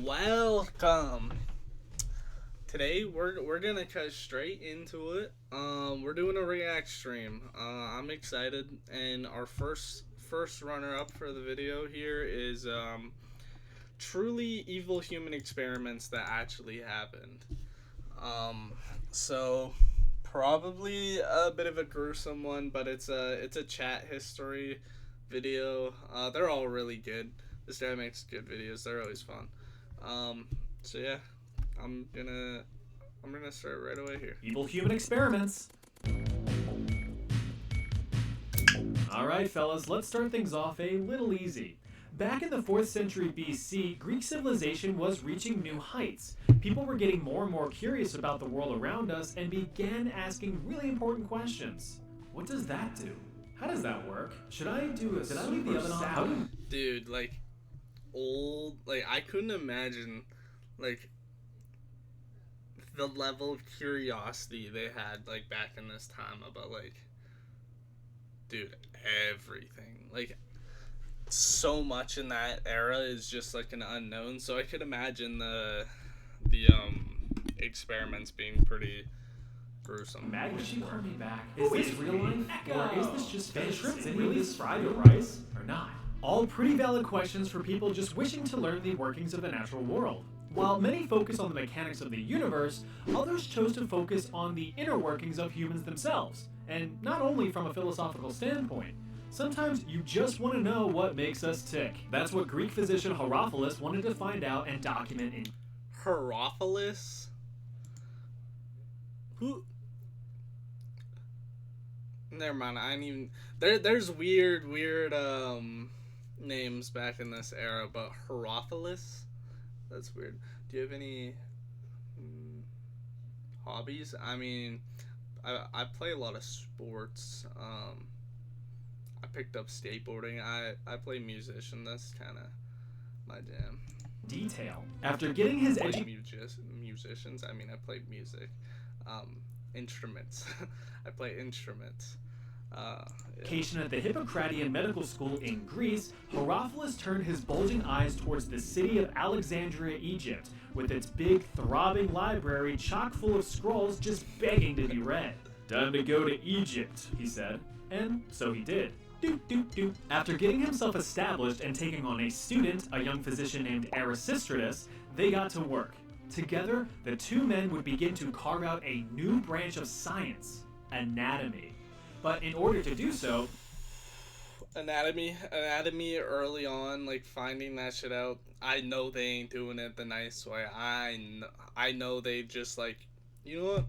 Welcome. Today we're gonna cut straight into it. We're doing a react stream. I'm excited, and our first runner up for the video here is truly evil human experiments that actually happened. So probably a bit of a gruesome one, but it's a chat history video. They're all really good. This guy makes good videos. They're always fun. So yeah, I'm gonna start right away here. Evil human experiments. Alright fellas, let's start things off a little easy. Back in the 4th century BC, Greek civilization was reaching new heights. People were getting more and more curious about the world around us and began asking really important questions. What does that do? How does that work? Should I do it? Did I leave the oven on? Dude, like I couldn't imagine like the level of curiosity they had like back in this time about like, dude, everything. Like so much in that era is just like an unknown, so I could imagine the experiments being pretty gruesome. Magnet, she called me back. Is this real life? Or is this just fish and really fried rice? Or not? All pretty valid questions for people just wishing to learn the workings of the natural world. While many focus on the mechanics of the universe, others chose to focus on the inner workings of humans themselves, and not only from a philosophical standpoint. Sometimes you just want to know what makes us tick. That's what Greek physician Herophilus wanted to find out and document in Herophilus? Who? Never mind. I didn't even. There's weird names back in this era, but Herophilus? That's weird. Do you have any hobbies? I mean, I play a lot of sports. I picked up skateboarding. I play musician. That's kind of my jam. Detail. After getting his musicians. I mean, I play music. Instruments. I play instruments. Education at the Hippocratean Medical School in Greece, Herophilus turned his bulging eyes towards the city of Alexandria, Egypt, with its big, throbbing library chock full of scrolls just begging to be read. Time to go to Egypt, he said. And so he did. Doot, doot, doot. After getting himself established and taking on a student, a young physician named Erasistratus, they got to work. Together, the two men would begin to carve out a new branch of science, anatomy. But in order to do so, anatomy early on, like finding that shit out, I know they ain't doing it the nice way. I know they just like, you know what?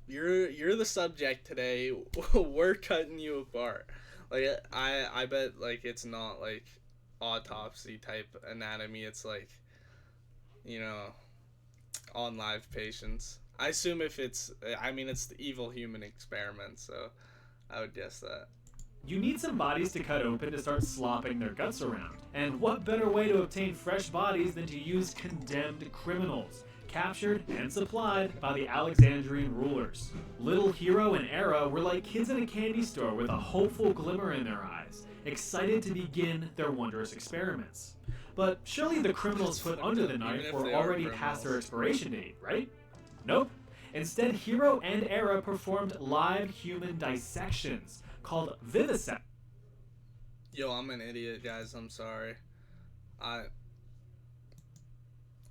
You're the subject today. We're cutting you apart. Like I bet like it's not like autopsy type anatomy. It's like, you know, on live patients. I assume if it's the evil human experiment, so I would guess that. You need some bodies to cut open to start slopping their guts around. And what better way to obtain fresh bodies than to use condemned criminals, captured and supplied by the Alexandrian rulers. Little Hero and Era were like kids in a candy store with a hopeful glimmer in their eyes, excited to begin their wondrous experiments. But surely the criminals put under the knife were already past their expiration date, right? Nope. Instead, Hero and Era performed live human dissections called vivisection. Yo, I'm an idiot, guys. I'm sorry. I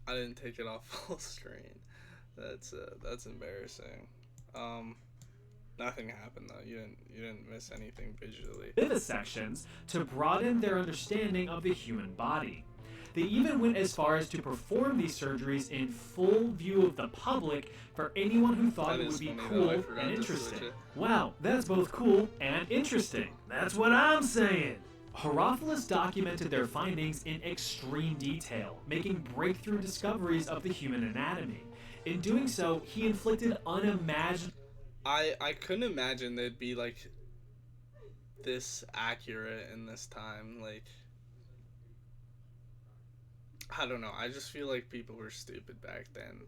didn't take it off full screen. That's embarrassing. Nothing happened though. You didn't miss anything visually. Vivisections to broaden their understanding of the human body. They even went as far as to perform these surgeries in full view of the public for anyone who thought it would be cool and interesting. Wow, that's both cool and interesting. That's what I'm saying. Herophilus documented their findings in extreme detail, making breakthrough discoveries of the human anatomy. In doing so, he inflicted unimaginable... I couldn't imagine they'd be like this accurate in this time. Like, I don't know. I just feel like people were stupid back then,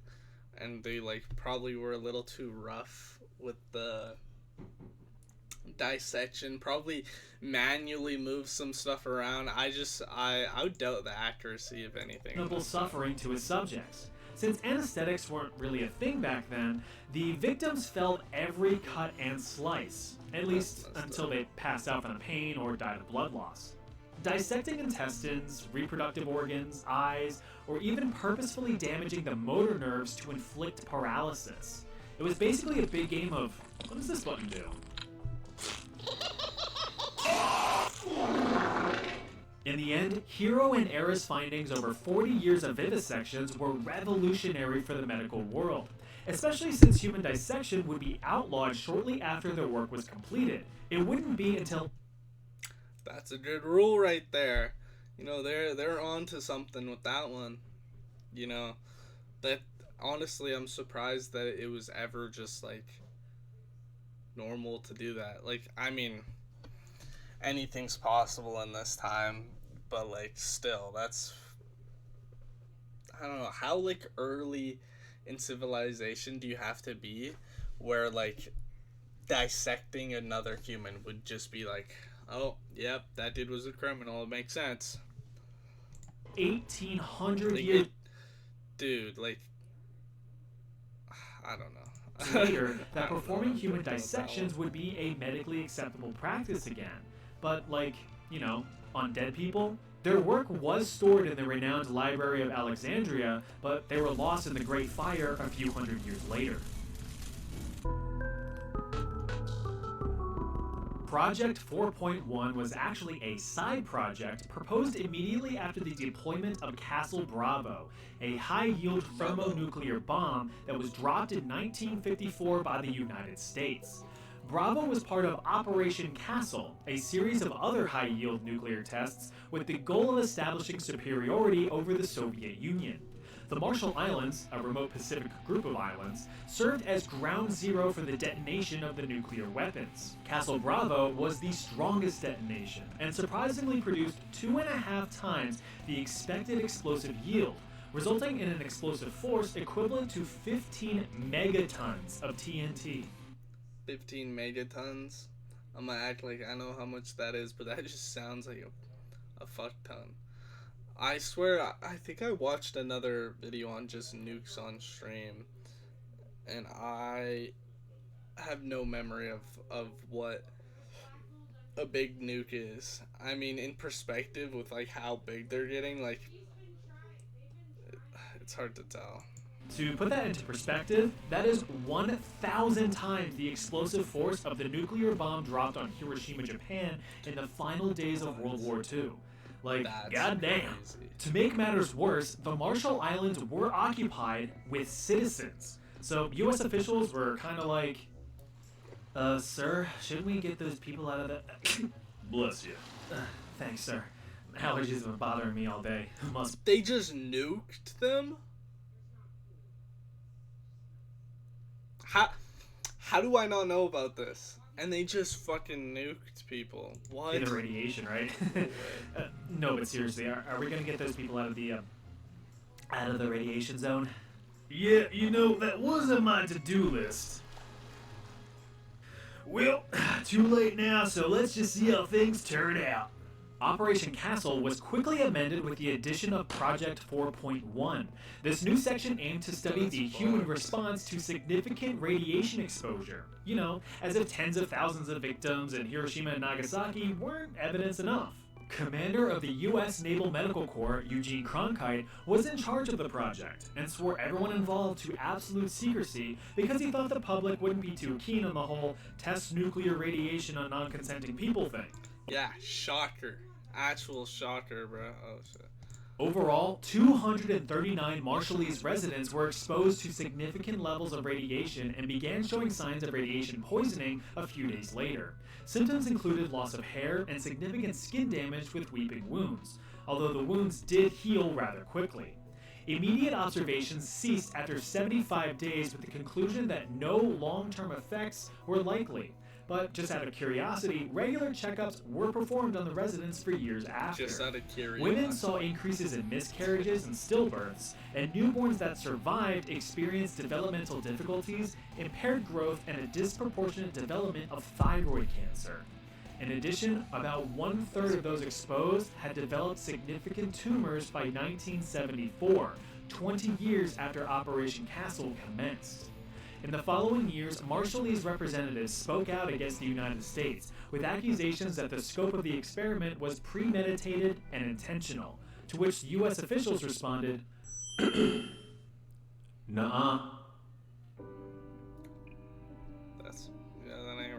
and they like probably were a little too rough with the dissection, probably manually move some stuff around. I would doubt the accuracy of anything. Noble suffering to his subjects. Since anesthetics weren't really a thing back then, the victims felt every cut and slice, at least until they passed out from the pain or died of blood loss. Dissecting intestines, reproductive organs, eyes, or even purposefully damaging the motor nerves to inflict paralysis. It was basically a big game of, what does this button do? In the end, Hiro and Era's findings over 40 years of vivisections were revolutionary for the medical world, especially since human dissection would be outlawed shortly after their work was completed. It wouldn't be until... That's a good rule right there. You know, they're on to something with that one. You know, that honestly, I'm surprised that it was ever just like normal to do that. Like, I mean, anything's possible in this time, but like still, that's, I don't know, how like early in civilization do you have to be where like dissecting another human would just be like, oh, yep, that dude was a criminal, it makes sense. 1800 like, years... Dude, like, I don't know. Later, that performing human dissections would be a medically acceptable practice again. But, like, you know, on dead people, their work was stored in the renowned Library of Alexandria, but they were lost in the Great Fire a few hundred years later. Project 4.1 was actually a side project proposed immediately after the deployment of Castle Bravo, a high-yield thermonuclear bomb that was dropped in 1954 by the United States. Bravo was part of Operation Castle, a series of other high-yield nuclear tests with the goal of establishing superiority over the Soviet Union. The Marshall Islands, a remote Pacific group of islands, served as ground zero for the detonation of the nuclear weapons. Castle Bravo was the strongest detonation, and surprisingly produced 2.5 times the expected explosive yield, resulting in an explosive force equivalent to 15 megatons of TNT. 15 megatons? I'm gonna act like I know how much that is, but that just sounds like a fuck ton. I swear, I think I watched another video on just nukes on stream, and I have no memory of what a big nuke is. I mean, in perspective with like how big they're getting, like, it's hard to tell. To put that into perspective, that is 1,000 times the explosive force of the nuclear bomb dropped on Hiroshima, Japan in the final days of World War II. Like, That's goddamn. crazy. To make matters worse, the Marshall Islands were occupied with citizens. So US officials were kind of like, sir, shouldn't we get those people out of the... Bless you. Thanks, sir. Allergies have been bothering me all day. Must... They just nuked them? How do I not know about this? And they just fucking nuked people. What? The radiation, right? No, but seriously, are we gonna get those people out of the radiation zone? Yeah, you know, that was on my to-do list. Well, too late now, so let's just see how things turn out. Operation Castle was quickly amended with the addition of Project 4.1. This new section aimed to study the human response to significant radiation exposure. You know, as if tens of thousands of victims in Hiroshima and Nagasaki weren't evidence enough. Commander of the U.S. Naval Medical Corps, Eugene Cronkite, was in charge of the project and swore everyone involved to absolute secrecy because he thought the public wouldn't be too keen on the whole test nuclear radiation on non-consenting people thing. Yeah, shocker. Actual shocker, bro. Oh, shit. Overall, 239 Marshallese residents were exposed to significant levels of radiation and began showing signs of radiation poisoning a few days later. Symptoms included loss of hair and significant skin damage with weeping wounds, although the wounds did heal rather quickly. Immediate observations ceased after 75 days with the conclusion that no long-term effects were likely. but just out of curiosity, regular checkups were performed on the residents for years after. Just out of curiosity. Women saw increases in miscarriages and stillbirths, and newborns that survived experienced developmental difficulties, impaired growth, and a disproportionate development of thyroid cancer. In addition, about 1/3 of those exposed had developed significant tumors by 1974, 20 years after Operation Castle commenced. In the following years, Marshall Lee's representatives spoke out against the United States, with accusations that the scope of the experiment was premeditated and intentional, to which U.S. officials responded, "Nuh-uh."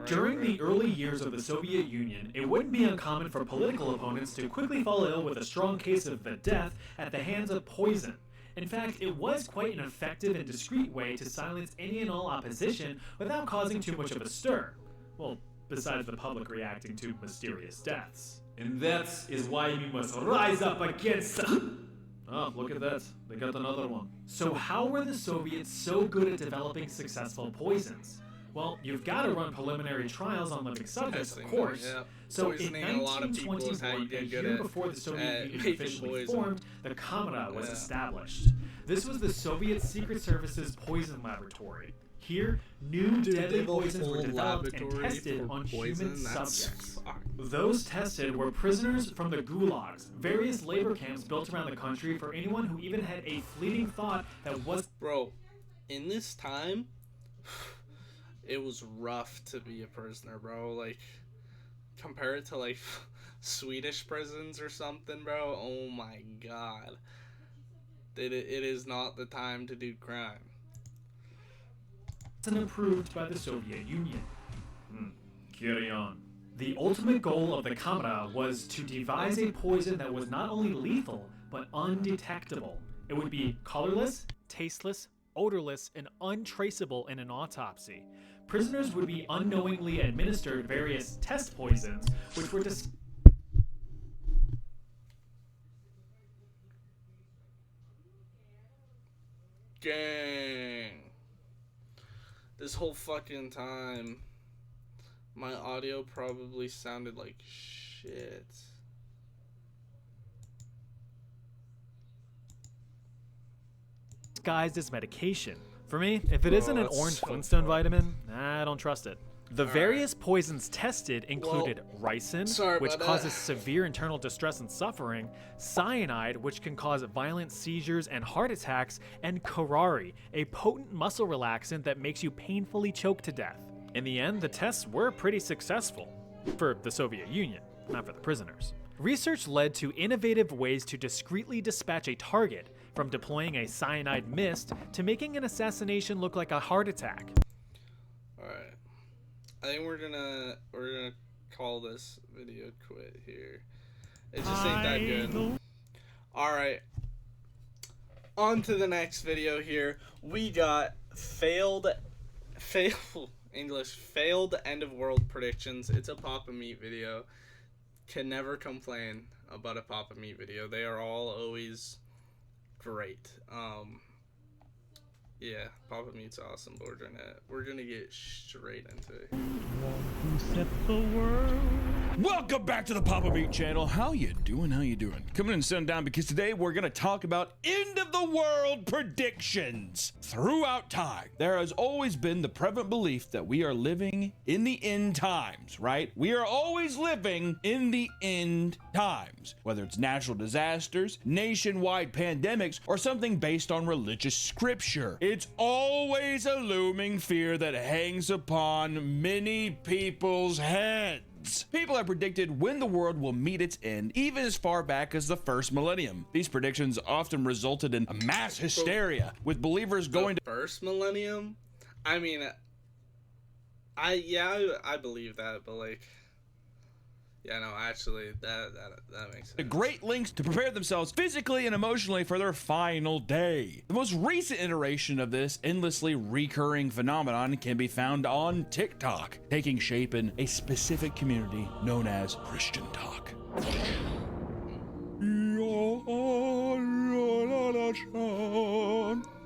During the early years of the Soviet Union, it wouldn't be uncommon for political opponents to quickly fall ill with a strong case of the death at the hands of poison. In fact, it was quite an effective and discreet way to silence any and all opposition without causing too much of a stir. Well, besides the public reacting to mysterious deaths. And that is why we must rise up against them. Oh, look at that. They got another one. So how were the Soviets so good at developing successful poisons? Well, you've got to run preliminary trials on living subjects, of course. Yeah. So in 1921, a year before the Soviet Union officially formed, the Kamera was established. This was the Soviet Secret Service's poison laboratory. Here, new deadly poisons were developed and tested on human subjects. Those tested were prisoners from the gulags, various labor camps built around the country for anyone who even had a fleeting thought that was... Bro, in this time... It was rough to be a prisoner, bro. Like, compare it to, like, Swedish prisons or something, bro. Oh, my God. It is not the time to do crime. And approved by the Soviet Union. Carry on. The ultimate goal of the Kamera was to devise a poison that was not only lethal, but undetectable. It would be colorless, tasteless, odorless, and untraceable in an autopsy. Prisoners would be unknowingly administered various test poisons, which were Gang. This whole fucking time, my audio probably sounded like shit. disguised as medication. For me, if it isn't an orange Flintstone vitamin, I don't trust it. The various poisons tested included ricin, which causes severe internal distress and suffering, cyanide, which can cause violent seizures and heart attacks, and curare, a potent muscle relaxant that makes you painfully choke to death. In the end, the tests were pretty successful. For the Soviet Union, not for the prisoners. Research led to innovative ways to discreetly dispatch a target, from deploying a cyanide mist to making an assassination look like a heart attack. Alright. I think we're gonna call this video quit here. It just ain't that good. Alright. On to the next video here. We got failed end of world predictions. It's a Papa Meat video. Can never complain about a Papa Meat video. They are all always great. Yeah, Papa Meat's awesome, but we're gonna get straight into it. Welcome back to the Papa Meat channel. How you doing? Coming in sundown because today we're gonna talk about end of the world predictions. Throughout time, there has always been the prevalent belief that we are living in the end times, right? We are always living in the end times, whether it's natural disasters, nationwide pandemics, or something based on religious scripture. It's always a looming fear that hangs upon many people's heads. People have predicted when the world will meet its end, even as far back as the first millennium. These predictions often resulted in a mass hysteria, with believers going to first millennium. I mean, I believe that, but like, yeah, no, actually, that makes sense. Great lengths to prepare themselves physically and emotionally for their final day. The most recent iteration of this endlessly recurring phenomenon can be found on TikTok, taking shape in a specific community known as Christian Talk.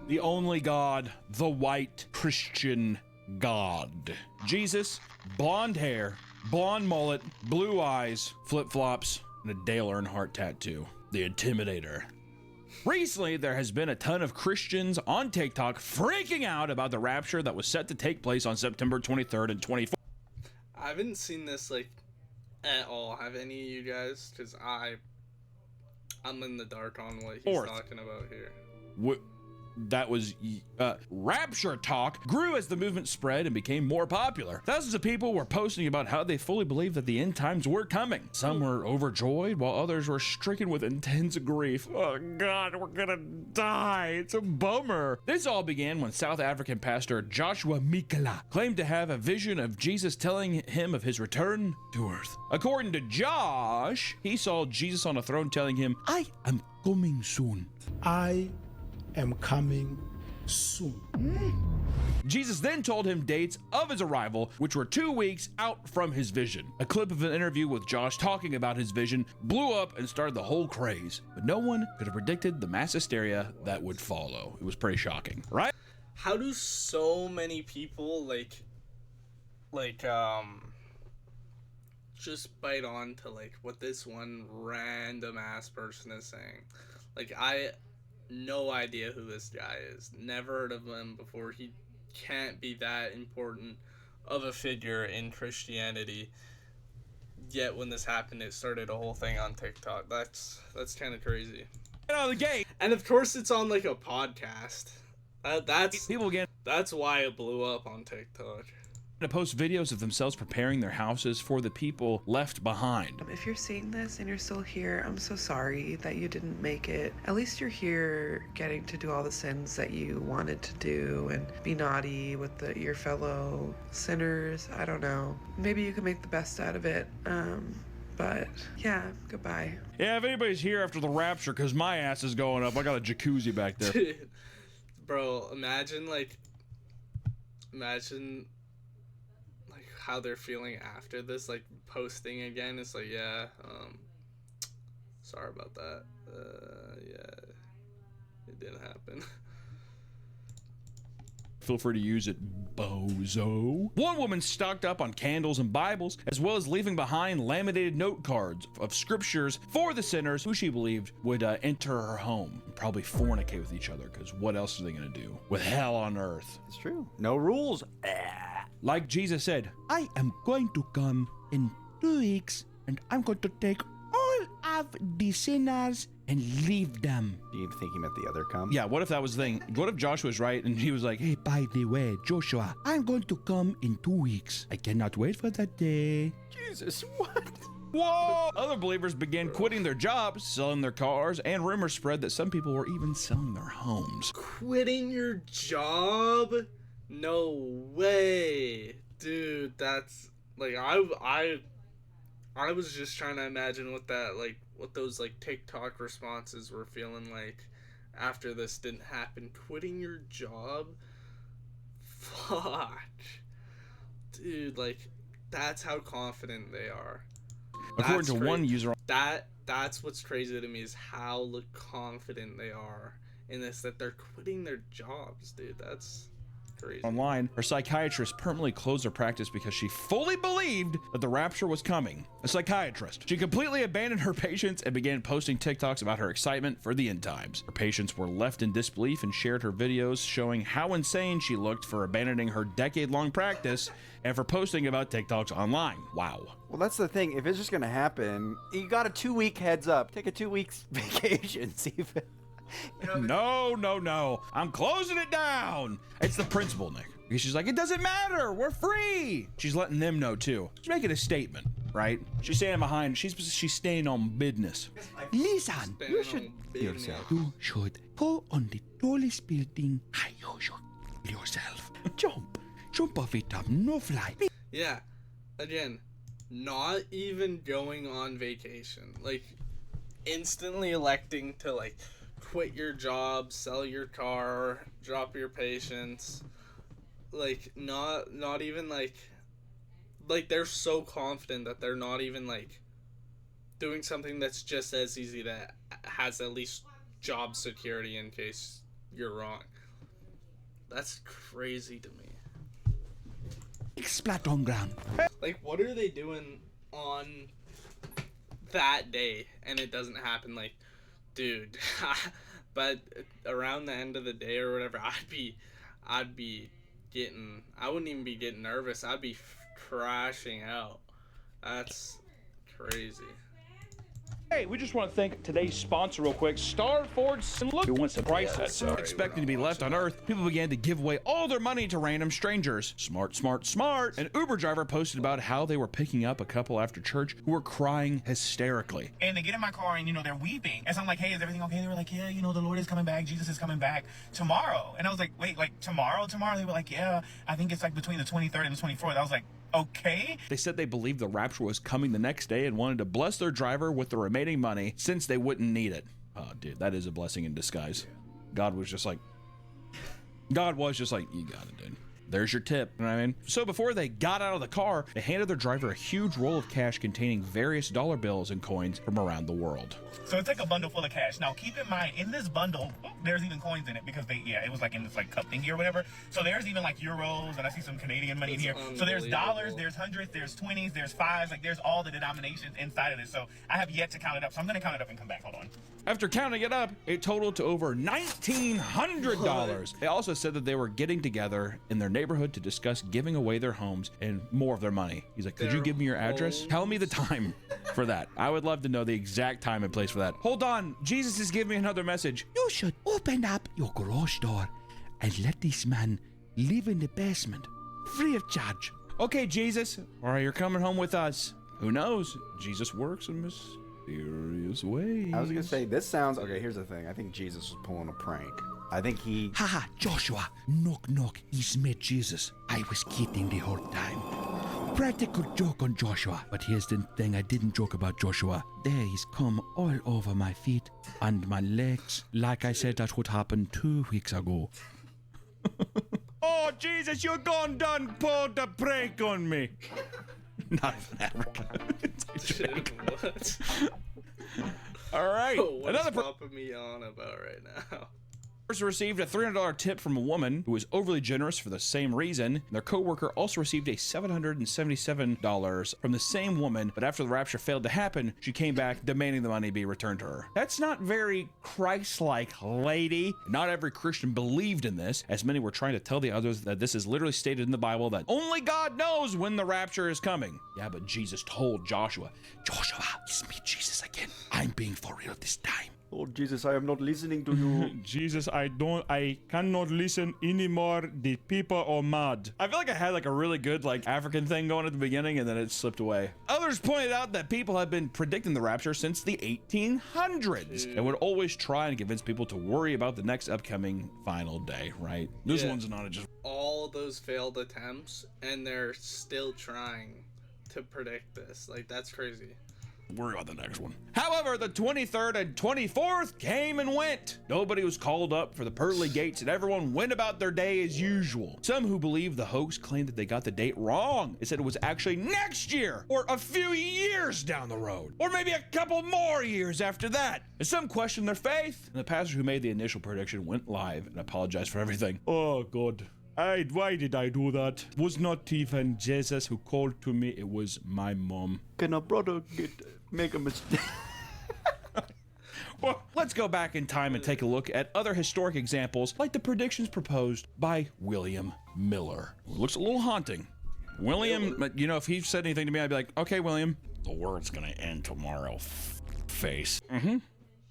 The only God, the white Christian God. Jesus, blonde hair, blonde mullet, blue eyes, flip-flops, and a Dale Earnhardt tattoo. The Intimidator. Recently, there has been a ton of Christians on TikTok freaking out about the rapture that was set to take place on September 23rd and 24th. I haven't seen this like at all. Have any of you guys? Because I'm in the dark on what he's talking about here. That was rapture talk grew as the movement spread and became more popular. Thousands of people were posting about how they fully believed that the end times were coming. Some were overjoyed, while others were stricken with intense grief. Oh God, we're gonna die. It's a bummer. This all began when South African pastor Joshua Mikela claimed to have a vision of Jesus telling him of his return to earth. According to Josh, he saw Jesus on a throne telling him, "I am coming soon. I am coming soon." Jesus then told him dates of his arrival, which were 2 weeks out from his vision. A clip of an interview with Josh talking about his vision blew up and started the whole craze, but no one could have predicted the mass hysteria that would follow. It was pretty shocking, right? How do so many people just bite on to like what this one random ass person is saying? Like, no idea who this guy is. Never heard of him before. He can't be that important of a figure in Christianity. Yet when this happened, it started a whole thing on TikTok. That's kind of crazy. Get out of the gate. And of course, it's on like a podcast. That's why it blew up on TikTok. To post videos of themselves preparing their houses for the people left behind. If you're seeing this and you're still here, I'm so sorry that you didn't make it. At least you're here getting to do all the sins that you wanted to do and be naughty with your fellow sinners. I don't know. Maybe you can make the best out of it. But yeah, goodbye. Yeah, if anybody's here after the rapture, because my ass is going up, I got a jacuzzi back there. Bro, imagine how they're feeling after this, like posting again. It's like, yeah, sorry about that. Yeah, it didn't happen. Feel free to use it, bozo. One woman stocked up on candles and Bibles, as well as leaving behind laminated note cards of scriptures for the sinners who she believed would enter her home. Probably fornicate with each other, because what else are they going to do with hell on earth? It's true. No rules. Like Jesus said, I am going to come in 2 weeks, and I'm going to take all of the sinners and leave them. Do you think he meant the other come? Yeah, what if that was the thing? What if Joshua was right and he was like, hey, by the way, Joshua, I'm going to come in 2 weeks. I cannot wait for that day. Jesus, what? Whoa! Other believers began quitting their jobs, selling their cars, and rumors spread that some people were even selling their homes. Quitting your job? No way. Dude, that's like, I was just trying to imagine what those like TikTok responses were feeling like after this didn't happen. Quitting your job? Fuck. Dude, like, that's how confident they are. According to one user, that's what's crazy to me, is how confident they are in this, that they're quitting their jobs, dude. That's crazy. Online, her psychiatrist permanently closed her practice because she fully believed that the rapture was coming. A psychiatrist. She completely abandoned her patients and began posting TikToks about her excitement for the end times. Her patients were left in disbelief and shared her videos showing how insane she looked for abandoning her decade-long practice and for posting about TikToks online. Wow. Well, that's the thing. If it's just going to happen, you got a 2-week heads up. Take a 2 weeks vacation. See if it... No. I'm closing it down. It's the principal, Nick. Because she's like, it doesn't matter. We're free. She's letting them know, too. She's making a statement, right? She's standing behind. She's staying on business. Listen, you should go on the tallest building. You should yourself. Jump off it up. No fly. Yeah. Again, not even going on vacation. Like, instantly electing to, like, quit your job, sell your car, drop your patients. Like, not even like they're so confident that they're not even like doing something that's just as easy, that has at least job security in case you're wrong. That's crazy to me. splat on ground. Like, what are they doing on that day and it doesn't happen? Like, dude, but around the end of the day or whatever, I wouldn't even be getting nervous. I'd be crashing out. That's crazy. Hey, we just want to thank today's sponsor real quick, Star Ford. And look, who wants to price that? So expecting to be left on Earth, people began to give away all their money to random strangers. Smart, smart, smart. An Uber driver posted about how they were picking up a couple after church who were crying hysterically. And they get in my car and, they're weeping. And so I'm like, hey, is everything okay? They were like, yeah, the Lord is coming back. Jesus is coming back tomorrow. And I was like, wait, like tomorrow? They were like, yeah, I think it's like between the 23rd and the 24th. I was like, okay. They said they believed the rapture was coming the next day and wanted to bless their driver with the remaining money since they wouldn't need it. Oh, dude, that is a blessing in disguise. God was just like, you got it, dude. There's your tip, you know what I mean? So before they got out of the car, they handed their driver a huge roll of cash containing various dollar bills and coins from around the world. So it's like a bundle full of cash. Now, keep in mind, in this bundle, there's even coins in it because it was like in this like cup thingy or whatever. So there's even like euros, and I see some Canadian money in here. So there's dollars, there's hundreds, there's 20s, there's fives. Like there's all the denominations inside of this. So I have yet to count it up. So I'm going to count it up and come back. Hold on. After counting it up, it totaled to over $1,900. They also said that they were getting together in their neighborhood to discuss giving away their homes and more of their money. He's like, could you give me your address? Tell me the time for that. I would love to know the exact time and place for that. Hold on, Jesus is giving me another message. You should open up your garage door and let this man live in the basement, free of charge. Okay, Jesus, all right, you're coming home with us. Who knows? Jesus works in mysterious ways. I was gonna say, this sounds, okay, here's the thing. I think Jesus was pulling a prank. I think he... Haha, Joshua, knock knock, he's met Jesus. I was kidding the whole time. Practical joke on Joshua, but here's the thing I didn't joke about Joshua. There he's come all over my feet and my legs, like I said that would happen 2 weeks ago. Oh, Jesus, you're gone done pulled the prank on me. Not even Africa. Dude, what? All right. What is popping me on about right now? Received a $300 tip from a woman who was overly generous for the same reason. Their co-worker also received a $777 from the same woman, but after the rapture failed to happen, she came back demanding the money be returned to her. That's not very Christ-like, lady. Not every Christian believed in this, as many were trying to tell the others that this is literally stated in the Bible that only God knows when the rapture is coming. Yeah, but Jesus told Joshua, Joshua, it's me, Jesus again. I'm being for real this time. Oh, Jesus, I am not listening to you. Jesus, I cannot listen anymore. The people are mad. I feel like I had like a really good like African thing going at the beginning and then it slipped away. Others pointed out that people have been predicting the rapture since the 1800s and would always try and convince people to worry about the next upcoming final day, right? This one's not just... All those failed attempts and they're still trying to predict this. Like, that's crazy. Worry about the next one. However, the 23rd and 24th came and went. Nobody was called up for the pearly gates and everyone went about their day as usual. Some who believed the hoax claimed that they got the date wrong. They said it was actually next year or a few years down the road or maybe a couple more years after that. And some questioned their faith. And the pastor who made the initial prediction went live and apologized for everything. Oh, God. Why did I do that? It was not even Jesus who called to me. It was my mom. Can a brother make a mistake? Well, let's go back in time and take a look at other historic examples like the predictions proposed by William Miller. It looks a little haunting. William, if he said anything to me, I'd be like, okay, William, the world's gonna end tomorrow, face.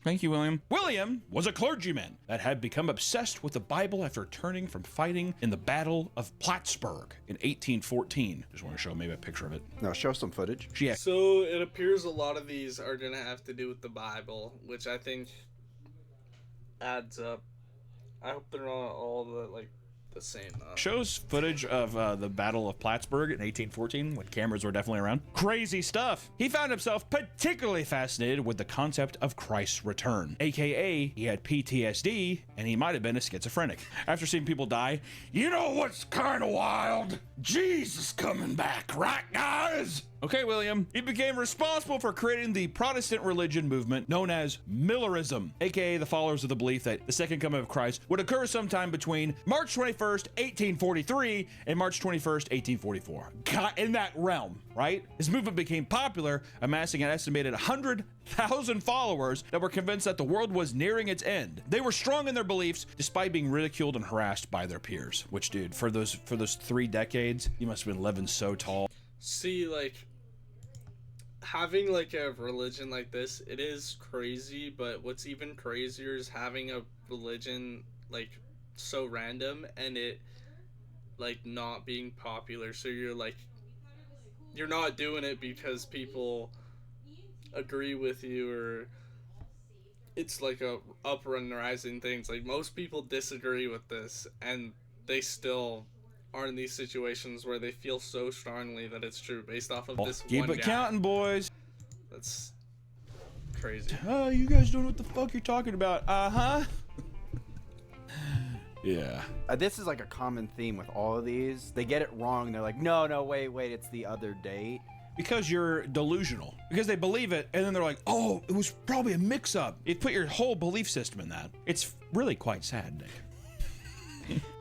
Thank you, William. William was a clergyman that had become obsessed with the Bible after returning from fighting in the Battle of Plattsburgh in 1814. Just want to show maybe a picture of it. No, show some footage. Yeah. So it appears a lot of these are going to have to do with the Bible, which I think adds up. I hope they're not all the same. Shows footage of the Battle of Plattsburgh in 1814 when cameras were definitely around. Crazy stuff. He found himself particularly fascinated with the concept of Christ's return, aka he had PTSD and he might have been a schizophrenic. After seeing people die, you know what's kind of wild? Jesus coming back, right guys? Okay, William. He became responsible for creating the Protestant religion movement known as Millerism, aka the followers of the belief that the second coming of Christ would occur sometime between March 21st, 1843 and March 21st, 1844. God, in that realm, right? His movement became popular, amassing an estimated 100,000 followers that were convinced that the world was nearing its end. They were strong in their beliefs despite being ridiculed and harassed by their peers. Which, dude, for those 3 decades, you must have been living so tall. See, like, having like a religion like this, it is crazy, but what's even crazier is having a religion like so random and it like not being popular. So you're like, you're not doing it because people agree with you, or it's like a upper and rising things. Like, most people disagree with this and they still are in these situations where they feel so strongly that it's true based off of this Keep one it guy. counting, boys. That's crazy. Oh, you guys don't know what the fuck you're talking about. Yeah. This is like a common theme with all of these. They get it wrong. They're like, no, wait, it's the other date. Because you're delusional. Because they believe it, and then they're like, oh, it was probably a mix-up. You put your whole belief system in that. It's really quite sad, Nick.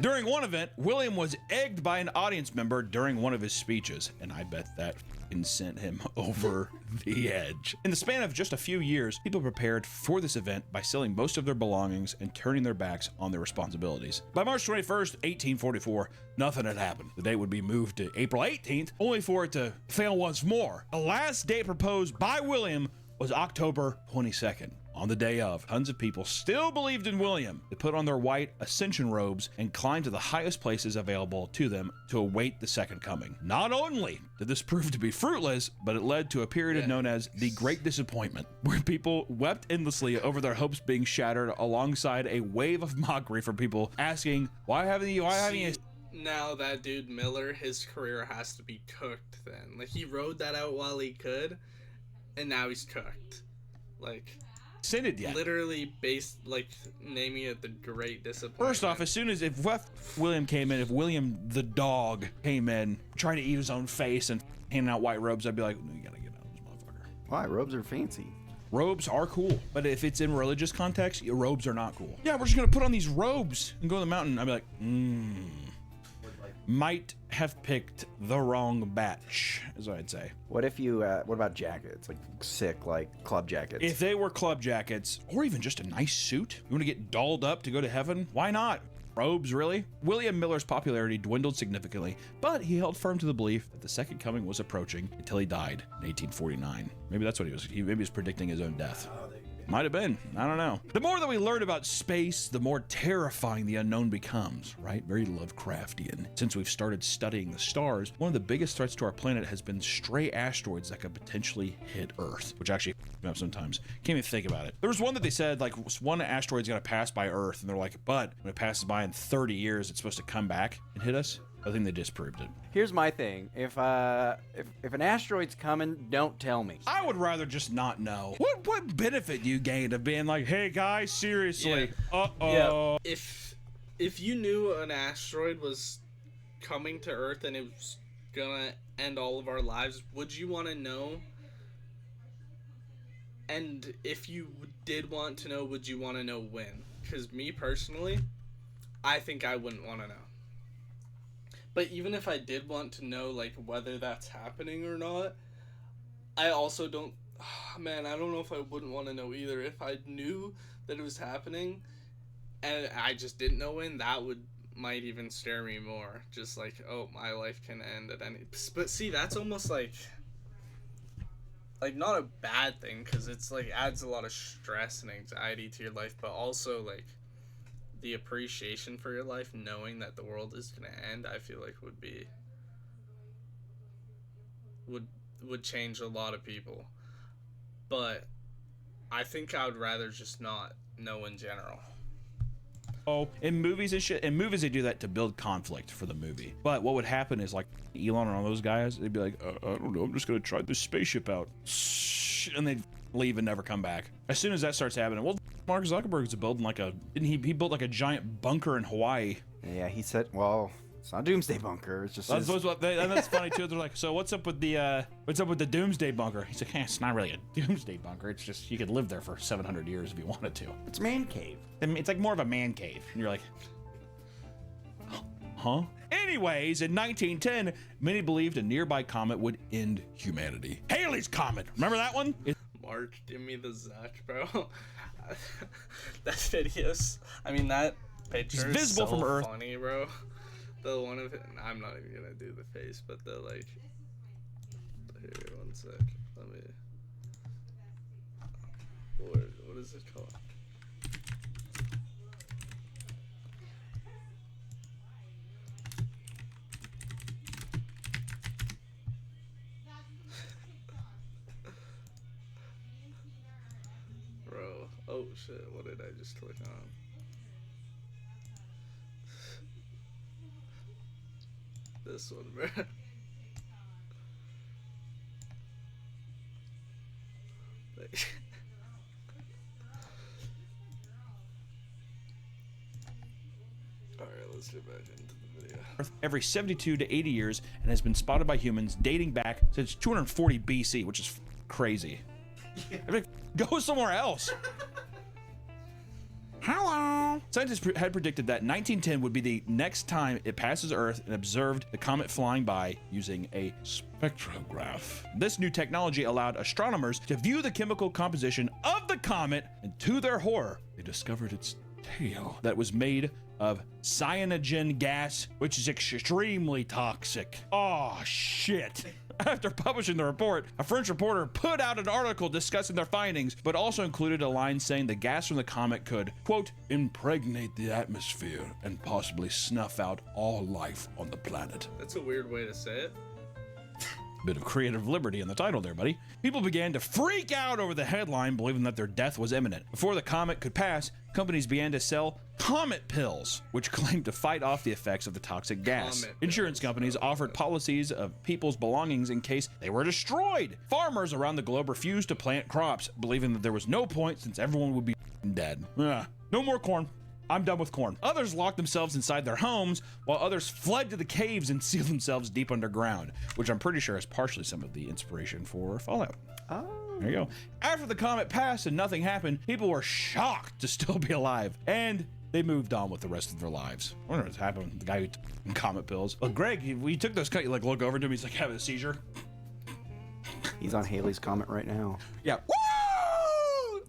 During one event, William was egged by an audience member during one of his speeches, and I bet that sent him over the edge. In the span of just a few years, people prepared for this event by selling most of their belongings and turning their backs on their responsibilities. By March 21st, 1844, nothing had happened. The date would be moved to April 18th, only for it to fail once more. The last date proposed by William was October 22nd. On the day of, tons of people still believed in William. They put on their white ascension robes and climbed to the highest places available to them to await the second coming. Not only did this prove to be fruitless, but it led to a period known as the Great Disappointment, where people wept endlessly over their hopes being shattered, alongside a wave of mockery from people asking, why haven't you? Now that dude Miller, his career has to be cooked then. Like, he rode that out while he could, and now he's cooked. Like, literally based, like, naming it the Great Disappointment. First off, as soon as if William came in, if William the dog came in trying to eat his own face and handing out white robes, I'd be like, no, you gotta get out of this motherfucker. Why? Robes are fancy. Robes are cool, but if it's in religious context, your robes are not cool. Yeah, we're just gonna put on these robes and go to the mountain. I'd be like, might have picked the wrong batch, is what I'd say. What if you, what about jackets? Like sick, like club jackets? If they were club jackets, or even just a nice suit, you want to get dolled up to go to heaven? Why not? Robes, really? William Miller's popularity dwindled significantly, but he held firm to the belief that the second coming was approaching until he died in 1849. Maybe that's what he was. Maybe he was predicting his own death. Might have been. I don't know. The more that we learn about space, the more terrifying the unknown becomes, right? Very Lovecraftian. Since we've started studying the stars, one of the biggest threats to our planet has been stray asteroids that could potentially hit Earth, which actually f***ing up sometimes. Can't even think about it. There was one that they said, like, one asteroid's gonna pass by Earth, and they're like, but when it passes by in 30 years, it's supposed to come back and hit us. I think they disproved it. Here's my thing. If an asteroid's coming, don't tell me. I would rather just not know. What benefit you gained of being like, hey guys, seriously? Yeah. If you knew an asteroid was coming to Earth and it was gonna end all of our lives, would you want to know? And if you did want to know, would you want to know when? Because me personally, I think I wouldn't want to know. But even if I did want to know, like, whether that's happening or not, I also don't... man, I don't know if I wouldn't want to know either. If I knew that it was happening and I just didn't know when, that might even scare me more. Just like, oh, my life can end at any... But see, that's almost like not a bad thing, because it's like adds a lot of stress and anxiety to your life, but also like the appreciation for your life, knowing that the world is gonna end, I feel like would change a lot of people. But I think I would rather just not know in general. Oh, in movies and shit, in movies they do that to build conflict for the movie. But what would happen is, like, Elon and all those guys, they'd be like, I don't know, I'm just gonna try this spaceship out, and they'd leave and never come back. As soon as that starts happening, well, Mark Zuckerberg's building like he built like a giant bunker in Hawaii. Yeah, he said, well, It's not Doomsday Bunker. It's just. That's funny too. They're like, so what's up with the Doomsday Bunker? He's like, it's not really a Doomsday Bunker. It's just you could live there for 700 years if you wanted to. It's man cave. I mean, it's like more of a man cave, and you're like, huh? Anyways, in 1910, many believed a nearby comet would end humanity. Halley's Comet. Remember that one? Mark, give me the Zuck, bro. That's hideous. I mean, that picture is visible so from Earth. funny, bro. The one of it, I'm not even gonna do the face, but the like. Here, one sec. Let me. What is it called? Bro, oh shit, what did I just click on? This one, bro. Alright, let's get back into the video. Every 72 to 80 years and has been spotted by humans dating back since 240 BC, which is crazy. I mean, go somewhere else. Hello. Scientists had predicted that 1910 would be the next time it passes Earth and observed the comet flying by using a spectrograph. This new technology allowed astronomers to view the chemical composition of the comet, and to their horror, they discovered its tail that was made of cyanogen gas, which is extremely toxic. Oh, shit. After publishing the report, a French reporter put out an article discussing their findings, but also included a line saying the gas from the comet could, quote, impregnate the atmosphere and possibly snuff out all life on the planet. That's a weird way to say it. Bit of creative liberty in the title there, buddy. People began to freak out over the headline, believing that their death was imminent. Before the comet could pass, companies began to sell comet pills, which claimed to fight off the effects of the toxic gas. Insurance companies offered policies of people's belongings in case they were destroyed. Farmers around the globe refused to plant crops, believing that there was no point since everyone would be dead. No more corn. I'm done with corn. Others locked themselves inside their homes, while others fled to the caves and sealed themselves deep underground, which I'm pretty sure is partially some of the inspiration for Fallout. Oh. There you go. After the comet passed and nothing happened, people were shocked to still be alive, and they moved on with the rest of their lives. I wonder what's happened with the guy who took comet pills. Well, Greg, we took those, you like look over to him, he's like having a seizure. He's on Halley's Comet right now. Yeah.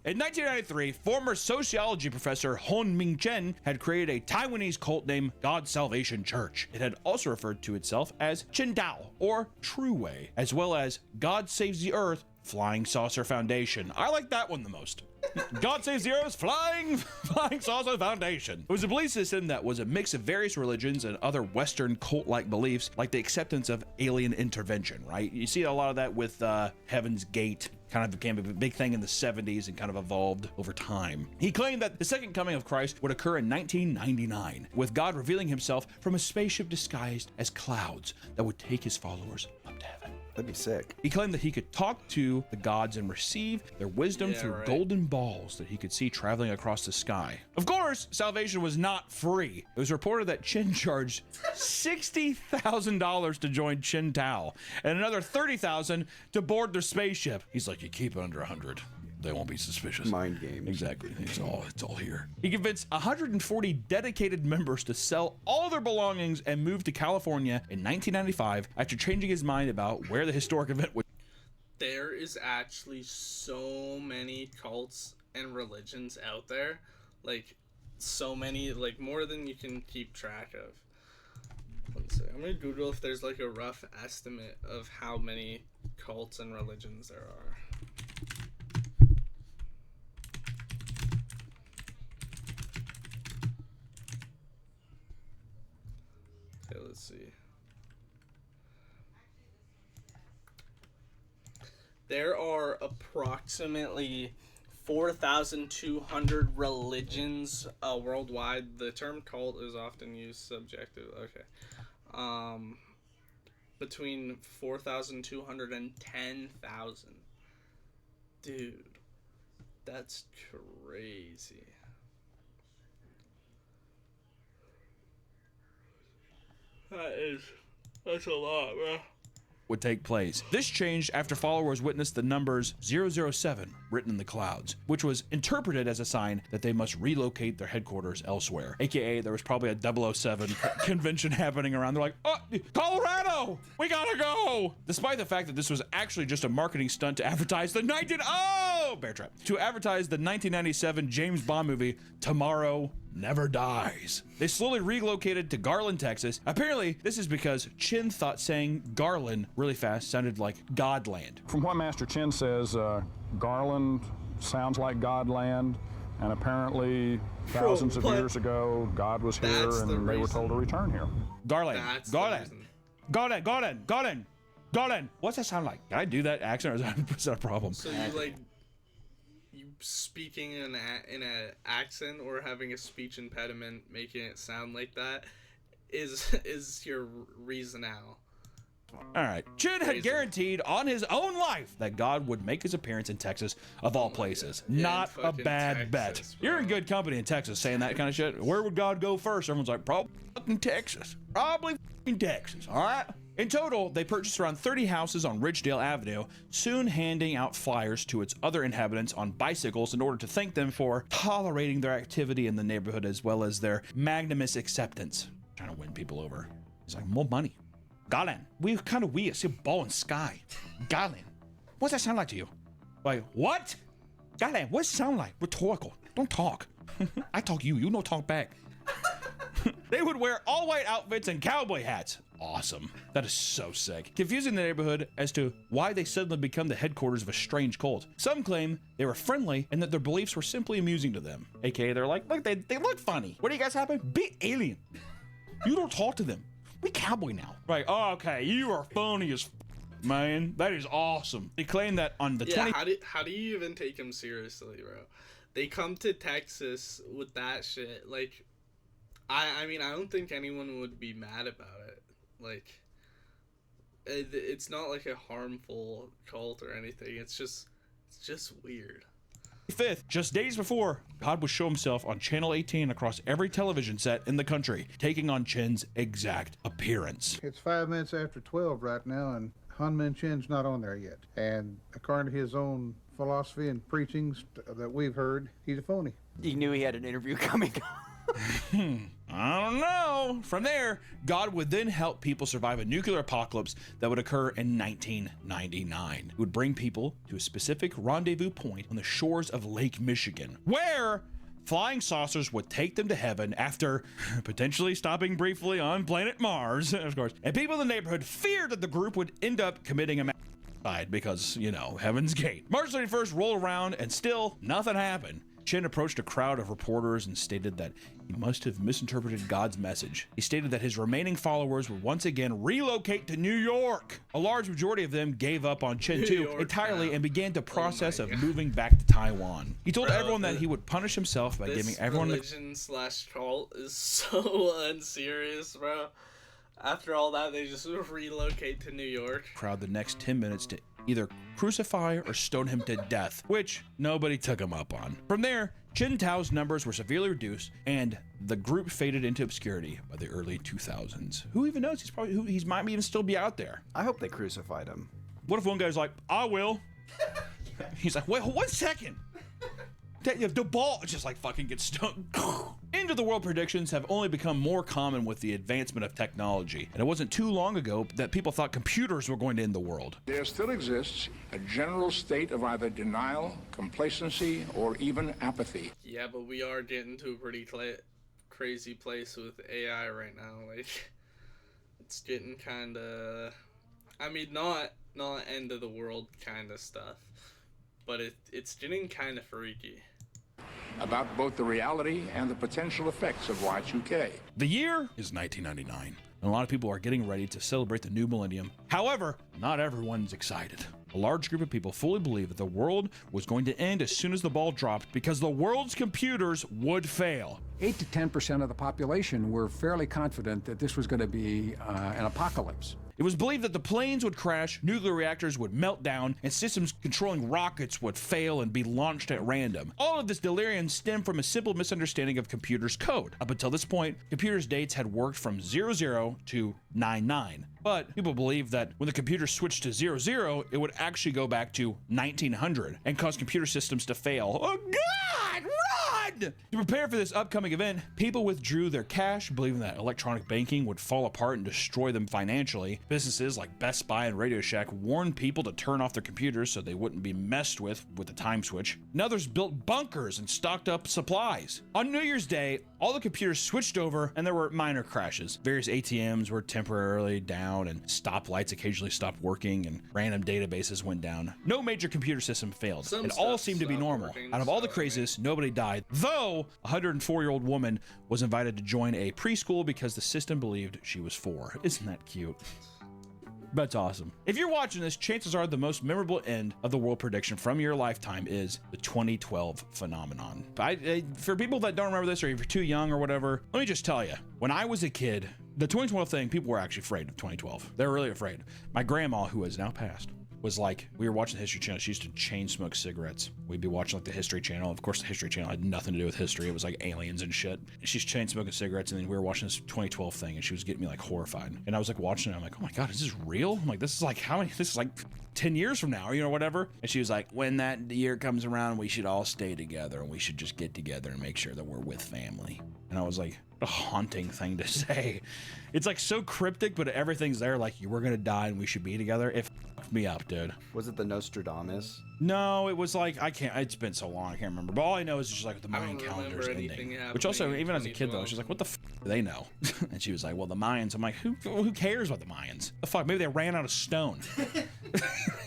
In 1993, former sociology professor Hon Ming Chen had created a Taiwanese cult named God Salvation Church. It had also referred to itself as Chen Dao, or True Way, as well as God Saves the Earth Flying Saucer Foundation. I like that one the most. God Saves the Earth Flying Saucer Foundation. It was a belief system that was a mix of various religions and other Western cult-like beliefs, like the acceptance of alien intervention, right? You see a lot of that with Heaven's Gate. Kind of became a big thing in the 70s and kind of evolved over time. He claimed that the second coming of Christ would occur in 1999, with God revealing himself from a spaceship disguised as clouds that would take his followers up to heaven. That'd be sick. He claimed that he could talk to the gods and receive their wisdom through golden balls that he could see traveling across the sky. Of course, salvation was not free. It was reported that Chen charged $60,000 to join Chen Tao and another $30,000 to board their spaceship. He's like, you keep it under 100. They won't be suspicious. Mind games. Exactly. It's all here. He convinced 140 dedicated members to sell all their belongings and move to California in 1995 after changing his mind about where the historic event would. There is actually so many cults and religions out there. Like, so many, like, more than you can keep track of. One second. I'm gonna Google if there's, like, a rough estimate of how many cults and religions there are. Okay, let's see. There are approximately 4,200 religions worldwide. The term cult is often used subjective. Okay. Between 4,200 and 10,000. Dude, that's crazy. That's a lot, bro. Would take place. This changed after followers witnessed the numbers 007 written in the clouds, which was interpreted as a sign that they must relocate their headquarters elsewhere. AKA, there was probably a 007 convention happening around. They're like, oh, Colorado, we gotta go. Despite the fact that this was actually just a marketing stunt to advertise the 1997 James Bond movie, Tomorrow Never Dies. They slowly relocated to Garland, Texas. Apparently, this is because Chin thought saying Garland really fast sounded like Godland. From what Master Chin says, Garland sounds like Godland, and apparently thousands of years ago, God was here and they were told to return here. Garland. What's that sound like? Can I do that accent, or is that a problem? So you speaking in an accent or having a speech impediment, making it sound like that, is your reasonale. All right. Chin had guaranteed on his own life that God would make his appearance in Texas, of all places. Not a bad bet. Bro. You're in good company in Texas saying that kind of shit. Where would God go first? Everyone's like, probably fucking Texas. Probably fucking Texas, all right? In total, they purchased around 30 houses on Ridgedale Avenue, soon handing out flyers to its other inhabitants on bicycles in order to thank them for tolerating their activity in the neighborhood as well as their magnanimous acceptance. Trying to win people over. He's like, more money. Garland, we kind of weird. See a ball in sky. Garland, what's that sound like to you? Like, what? Garland, what's it sound like? Rhetorical. Don't talk. I talk you don't talk back. They would wear all white outfits and cowboy hats. Awesome. That is so sick. Confusing the neighborhood as to why they suddenly become the headquarters of a strange cult. Some claim they were friendly and that their beliefs were simply amusing to them. AKA, they're like, look, they look funny. What do you guys happen? Be alien. You don't talk to them. We cowboy now. Right, oh, okay, you are funny as man. That is awesome. They claim that on the 20- how do you even take them seriously, bro? They come to Texas with that shit. Like, I mean, I don't think anyone would be mad about it. Like, it's not like a harmful cult or anything. It's just weird. 5th, just days before, God would show himself on Channel 18 across every television set in the country, taking on Chin's exact appearance. It's 5 minutes after 12 right now, and Hunmin Chin's not on there yet. And according to his own philosophy and preachings that we've heard, he's a phony. He knew he had an interview coming. I don't know. From there, God would then help people survive a nuclear apocalypse that would occur in 1999. It would bring people to a specific rendezvous point on the shores of Lake Michigan, where flying saucers would take them to heaven after potentially stopping briefly on planet Mars, of course. And people in the neighborhood feared that the group would end up committing a suicide because, you know, Heaven's Gate. March 31st rolled around and still nothing happened. Chin approached a crowd of reporters and stated that he must have misinterpreted God's message. He stated that his remaining followers would once again relocate to New York. A large majority of them gave up on Chin too entirely and began the process of moving back to Taiwan. He told everyone that he would punish himself by giving everyone religion/cult is so unserious, bro. After all that, they just relocate to New York. Crowd the next 10 minutes to either crucify or stone him to death, which nobody took him up on. From there, Chin Tao's numbers were severely reduced, and the group faded into obscurity by the early 2000s. Who even knows? He might even still be out there. I hope they crucified him. What if one guy's like, I will? He's like, wait, 1 second. The ball just like fucking gets stoned. End of the world predictions have only become more common with the advancement of technology, and it wasn't too long ago that people thought computers were going to end the world. There still exists a general state of either denial, complacency, or even apathy. Yeah, but we are getting to a pretty crazy place with AI right now. Like, it's getting kind of, I mean, not end of the world kind of stuff, but it's getting kind of freaky. About both the reality and the potential effects of Y2K. The year is 1999, and a lot of people are getting ready to celebrate the new millennium. However, not everyone's excited. A large group of people fully believe that the world was going to end as soon as the ball dropped because the world's computers would fail. 8 to 10% of the population were fairly confident that this was going to be an apocalypse. It was believed that the planes would crash, nuclear reactors would melt down, and systems controlling rockets would fail and be launched at random. All of this delirium stemmed from a simple misunderstanding of computers' code. Up until this point, computers' dates had worked from 00 00 to 99. But people believe that when the computer switched to 00, it would actually go back to 1900 and cause computer systems to fail. Oh God, run! To prepare for this upcoming event, people withdrew their cash, believing that electronic banking would fall apart and destroy them financially. Businesses like Best Buy and Radio Shack warned people to turn off their computers so they wouldn't be messed with the time switch. And others built bunkers and stocked up supplies. On New Year's Day, all the computers switched over and there were minor crashes. Various ATMs were temporarily down and stoplights occasionally stopped working and random databases went down. No major computer system failed. It all seemed to be normal. Out of all the craziness, nobody died. Though a 104-year-old woman was invited to join a preschool because the system believed she was 4. Isn't that cute? That's awesome. If you're watching this, chances are the most memorable end of the world prediction from your lifetime is the 2012 phenomenon. For people that don't remember this, or if you're too young or whatever, let me just tell you, when I was a kid, the 2012 thing, people were actually afraid of 2012. They were really afraid. My grandma, who has now passed, was like, we were watching the History Channel. She used to chain smoke cigarettes. We'd be watching like the History Channel. Of course, the History Channel had nothing to do with history. It was like aliens and shit. And she's chain smoking cigarettes, and then we were watching this 2012 thing, and she was getting me like horrified. And I was like watching it. I'm like, oh my God, is this real? I'm like, this is like how many? This is like 10 years from now, whatever. And she was like, when that year comes around, we should all stay together, and we should just get together and make sure that we're with family. And I was like, what a haunting thing to say. It's like so cryptic, but everything's there. Like, you were gonna die and we should be together. It fucked me up, dude. Was it the Nostradamus? No, it was like, it's been so long, I can't remember. But all I know is just like the Mayan calendars ending. Which also, even as a kid though, she's like, what the fuck do they know? And she was like, well, the Mayans. I'm like, who cares about the Mayans? The fuck, maybe they ran out of stone.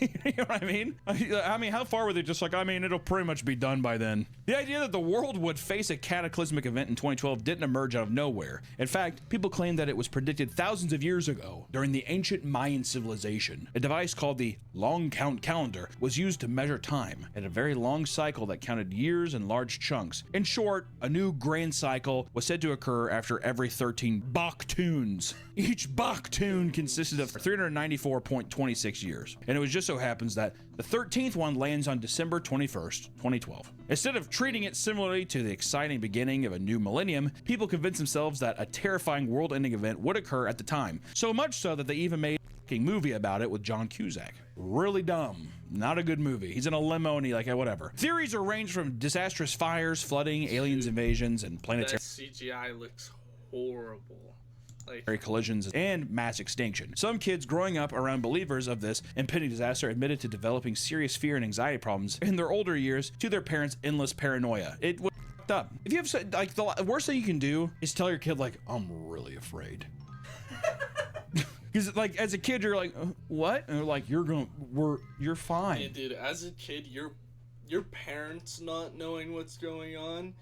You know what I mean? I mean, how far were they just like, it'll pretty much be done by then. The idea that the world would face a cataclysmic event in 2012 didn't emerge out of nowhere. In fact, people claim that it was predicted thousands of years ago during the ancient Mayan civilization. A device called the long count calendar was used to measure time. It had a very long cycle that counted years in large chunks. In short, a new grand cycle was said to occur after every 13 Baktuns. Each Baktun consisted of 394.26 years. And it was just so happens that the 13th one lands on December 21st, 2012. Instead of treating it similarly to the exciting beginning of a new millennium, people convinced themselves that a terrifying world-ending event would occur at the time. So much so that they even made a movie about it with John Cusack. Really dumb. Not a good movie. He's in a limo and he whatever. Theories are ranged from disastrous fires, flooding, aliens invasions, and planetary... That CGI looks horrible. Collisions and mass extinction. Some kids growing up around believers of this impending disaster admitted to developing serious fear and anxiety problems in their older years to their parents' endless paranoia. It was f***ed up. If you have the worst thing you can do is tell your kid I'm really afraid. Because as a kid you're like, what? And they're like, you're fine. Yeah, dude, as a kid your parents not knowing what's going on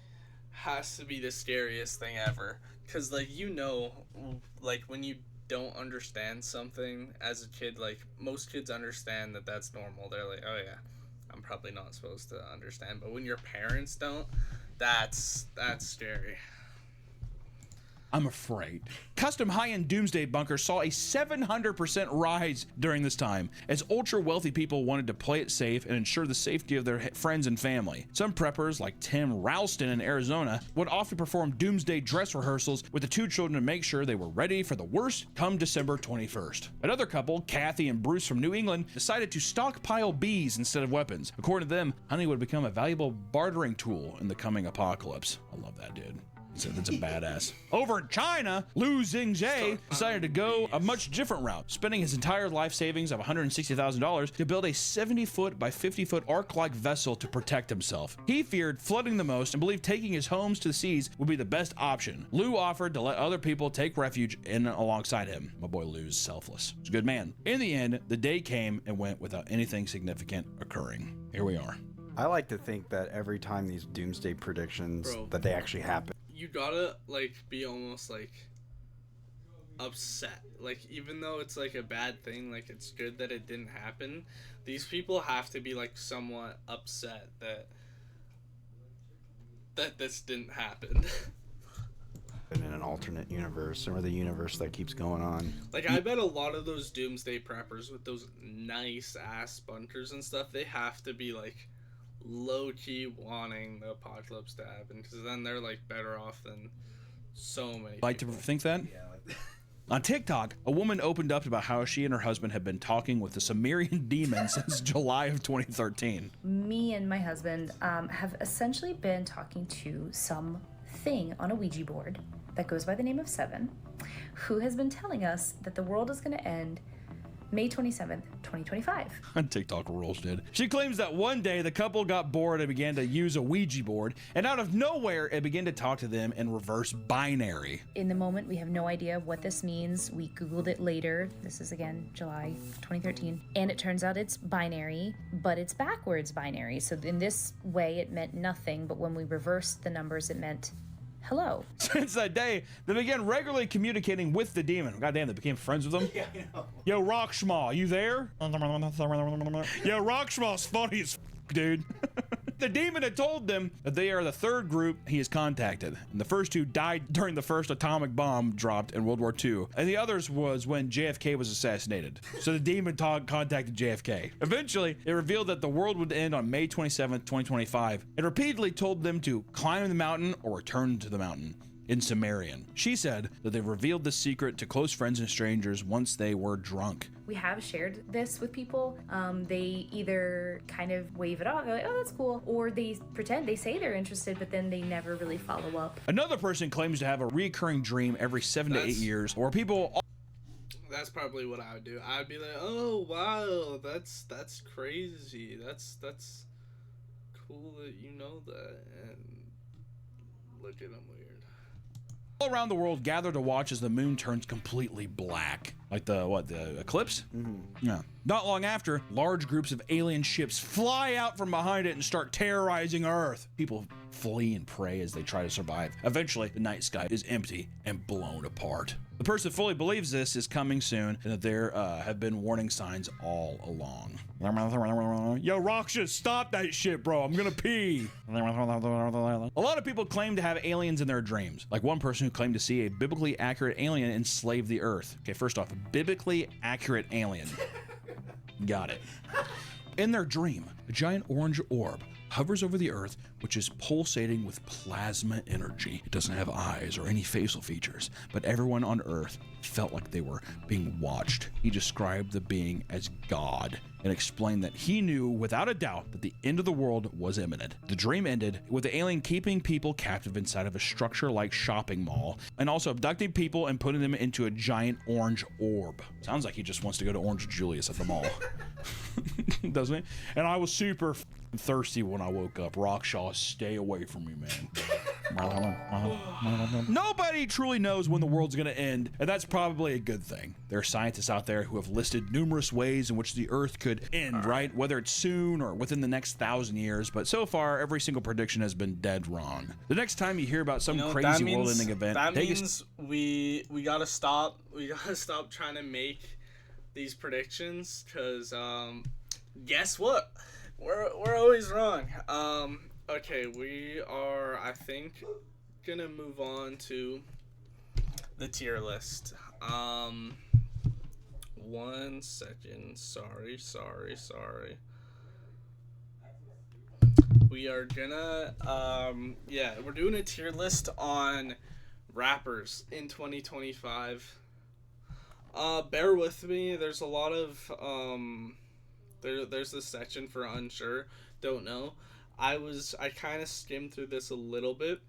has to be the scariest thing ever. Because, when you don't understand something as a kid, most kids understand that that's normal. They're like, oh, yeah, I'm probably not supposed to understand. But when your parents don't, that's scary. I'm afraid. Custom high-end doomsday bunkers saw a 700% rise during this time, as ultra-wealthy people wanted to play it safe and ensure the safety of their friends and family. Some preppers, like Tim Ralston in Arizona, would often perform doomsday dress rehearsals with the two children to make sure they were ready for the worst come December 21st. Another couple, Kathy and Bruce from New England, decided to stockpile bees instead of weapons. According to them, honey would become a valuable bartering tool in the coming apocalypse. I love that dude. That's a badass. Over in China, Liu Xingzhe decided to go a much different route, spending his entire life savings of $160,000 to build a 70-foot by 50-foot ark-like vessel to protect himself. He feared flooding the most and believed taking his homes to the seas would be the best option. Liu offered to let other people take refuge in alongside him. My boy Liu's selfless. He's a good man. In the end, the day came and went without anything significant occurring. Here we are. I like to think that every time these doomsday predictions that they actually happen. You gotta be almost upset. Even though it's a bad thing, it's good that it didn't happen. These people have to be somewhat upset that this didn't happen. In an alternate universe, or the universe that keeps going on. I bet a lot of those doomsday preppers with those nice ass bunkers and stuff, they have to be low-key wanting the apocalypse to happen, because then they're better off than so many like people. To think that? Yeah, On TikTok, a woman opened up about how she and her husband had been talking with the Sumerian demon since July of 2013. Me and my husband have essentially been talking to something on a Ouija board that goes by the name of Seven, who has been telling us that the world is going to end May 27th, 2025. TikTok rules, dude. She claims that one day the couple got bored and began to use a Ouija board, and out of nowhere, it began to talk to them in reverse binary. In the moment, we have no idea what this means. We Googled it later. This is again July 2013. And it turns out it's binary, but it's backwards binary. So in this way, it meant nothing, but when we reversed the numbers, it meant hello. Since that day, they began regularly communicating with the demon. Goddamn, they became friends with him. Yeah, I know. Yo, Rockschmaw, you there? Yo, Rockschmaw's funny as dude. The demon had told them that they are the third group he has contacted. And the first two died during the first atomic bomb dropped in World War II. And the others was when JFK was assassinated. So the demon contacted JFK. Eventually, it revealed that the world would end on May 27th, 2025, and repeatedly told them to climb the mountain or return to the mountain in Sumerian. She said that they revealed this secret to close friends and strangers once they were drunk. We have shared this with people. They either kind of wave it off, they're like, oh, that's cool, or they pretend, they say they're interested, but then they never really follow up. Another person claims to have a recurring dream every 7 to 8 years, where people... That's probably what I would do. I'd be like, oh, wow, that's crazy. That's cool that you know that, and look at them weird. All around the world gather to watch as the moon turns completely black. Like the eclipse? Mm-hmm. Yeah. Not long after, large groups of alien ships fly out from behind it and start terrorizing Earth. People flee and pray as they try to survive. Eventually, the night sky is empty and blown apart. The person fully believes this is coming soon and that there have been warning signs all along. Yo, Roxas, stop that shit, bro. I'm gonna pee. A lot of people claim to have aliens in their dreams. Like one person who claimed to see a biblically accurate alien enslave the Earth. Okay, first off, a biblically accurate alien. Got it. In their dream, a giant orange orb hovers over the Earth, which is pulsating with plasma energy. It doesn't have eyes or any facial features, but everyone on Earth felt like they were being watched. He described the being as God and explained that he knew without a doubt that the end of the world was imminent. The dream ended with the alien keeping people captive inside of a structure-like shopping mall and also abducting people and putting them into a giant orange orb. Sounds like he just wants to go to Orange Julius at the mall. Doesn't it? And I was super thirsty when I woke up. Rockshaw, stay away from me, man. Nobody truly knows when the world's gonna end, and that's probably a good thing. There are scientists out there who have listed numerous ways in which the Earth could end, right? Whether it's soon or within the next 1,000 years, but so far, every single prediction has been dead wrong. The next time you hear about some crazy world-ending event, that means we gotta stop. We gotta stop trying to make these predictions, because guess what? We're always wrong. Okay, we are, I think, gonna move on to the tier list. 1 second. Sorry. We are gonna, we're doing a tier list on rappers in 2025. Bear with me. There's a lot of, there's this section for unsure, don't know. I kind of skimmed through this a little bit.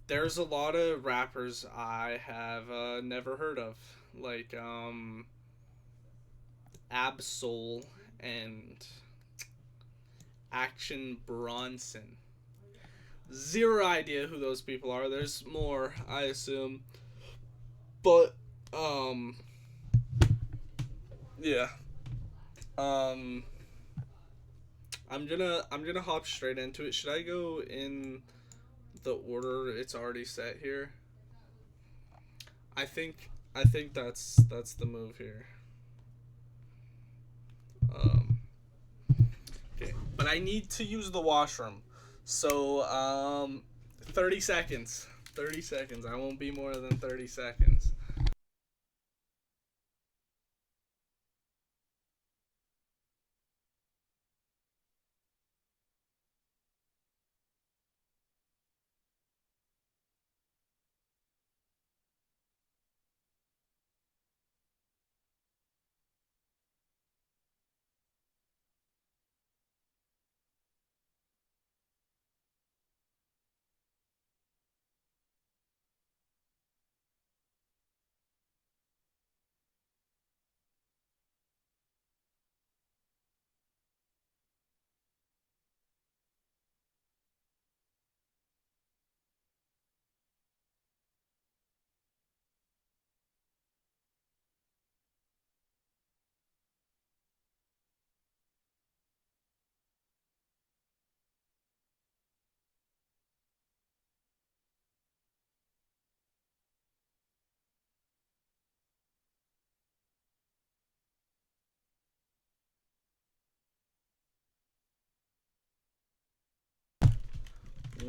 There's a lot of rappers I have never heard of, like Absol and Action Bronson. Zero idea who those people are. There's more, I assume, but yeah. I'm gonna hop straight into it. Should I go in the order it's already set here? I think that's the move here. Okay, but I need to use the washroom. So 30 seconds. 30 seconds. I won't be more than 30 seconds.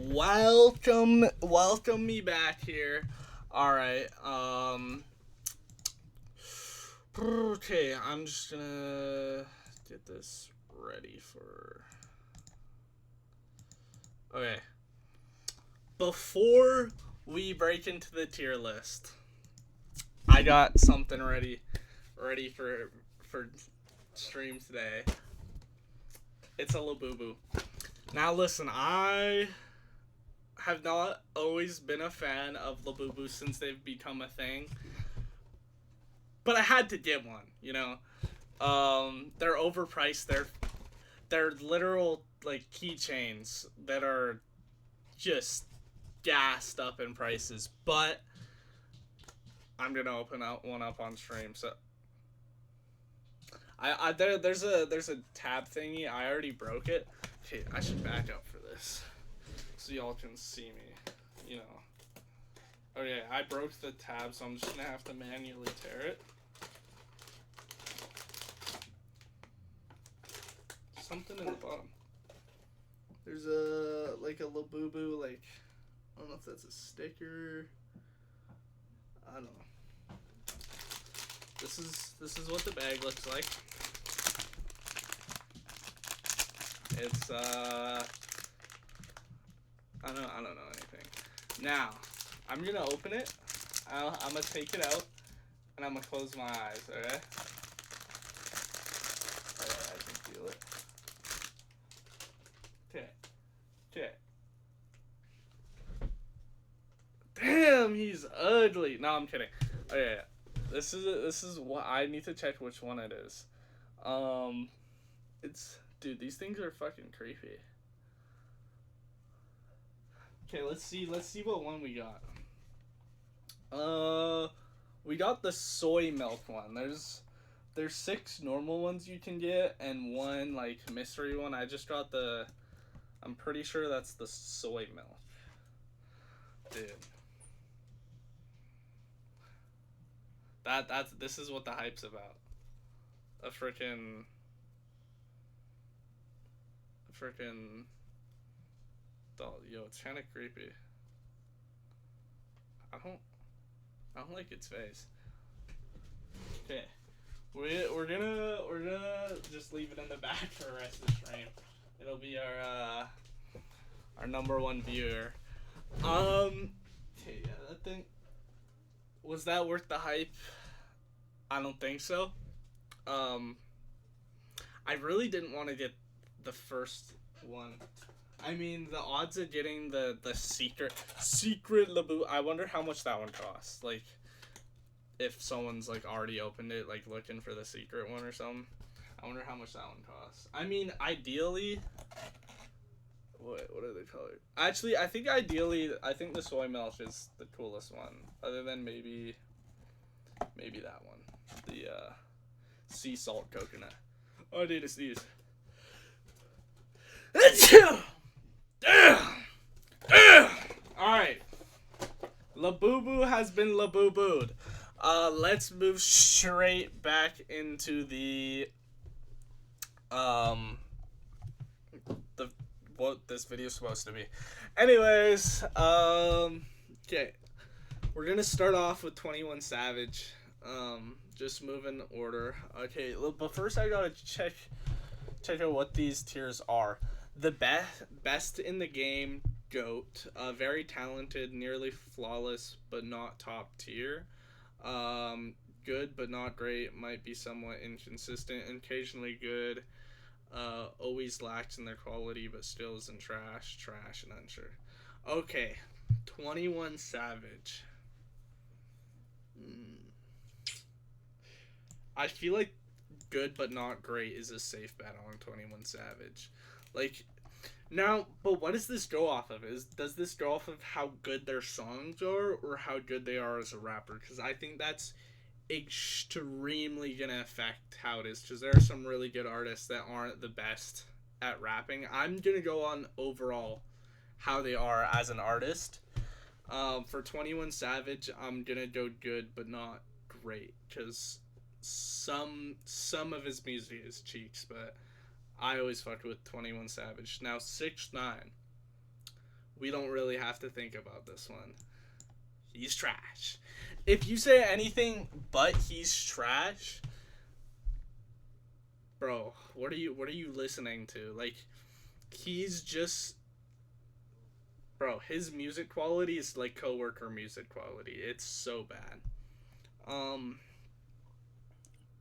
welcome me back here. All right. Okay, I'm just gonna get this ready for. Okay. Before we break into the tier list, I got something ready for stream today. It's a Labubu. Now listen, I have not always been a fan of Labubu since they've become a thing. But I had to get one, you know. They're overpriced. They're literal like keychains that are just gassed up in prices. But I'm gonna open one up on stream. So there's a tab thingy. I already broke it. Okay, I should back up for this so y'all can see me. You know. Okay, I broke the tab, so I'm just gonna have to manually tear it. Something in the bottom. There's a Labubu, like, I don't know if that's a sticker. I don't know. This is what the bag looks like. It's I don't know anything. Now, I'm gonna open it. I'm gonna take it out, and I'm gonna close my eyes. Okay. Alright, I can feel it. Okay. Damn, he's ugly. No, I'm kidding. Okay, this is what I need to check which one it is. Dude, these things are fucking creepy. Okay, let's see what one we got. We got the soy milk one. There's 6 normal ones you can get and one like mystery one. I just got I'm pretty sure that's the soy milk. Dude. This is what the hype's about. A freaking doll. Yo, it's kind of creepy. I don't like its face. Okay. We're gonna just leave it in the back for the rest of the stream. It'll be our number 1 viewer. Okay, yeah, that thing. Was that worth the hype? I don't think so. I really didn't want to get the first one. I mean, the odds of getting the secret Labubu, I wonder how much that one costs. Like, if someone's like already opened it, like looking for the secret one or something. I wonder how much that one costs. I mean, ideally, what are they colored? Actually, I think the soy milk is the coolest one. Other than maybe that one, the sea salt coconut. Oh, I need to sneeze. Alright. Labubu has been Labubu'd. Let's move straight back into the what this video is supposed to be. Anyways, okay. We're gonna start off with 21 Savage. Just move in order. Okay, but first I gotta check out what these tiers are. The best in the game, GOAT. Very talented, nearly flawless, but not top tier. Good but not great, might be somewhat inconsistent, occasionally good. Always lacks in their quality, but still isn't trash, and unsure. Okay, 21 Savage. I feel like good but not great is a safe bet on 21 Savage. Like, now, but what does this go off of? Does this go off of how good their songs are, or how good they are as a rapper? Because I think that's extremely gonna affect how it is, because there are some really good artists that aren't the best at rapping. I'm gonna go on overall how they are as an artist. For 21 Savage, I'm gonna go good but not great, because some of his music is cheeks, but I always fucked with 21 Savage. Now 6ix9ine. We don't really have to think about this one. He's trash. If you say anything but he's trash, bro, what are you listening to? Like, he's just, bro, his music quality is like Coworker music quality. It's so bad.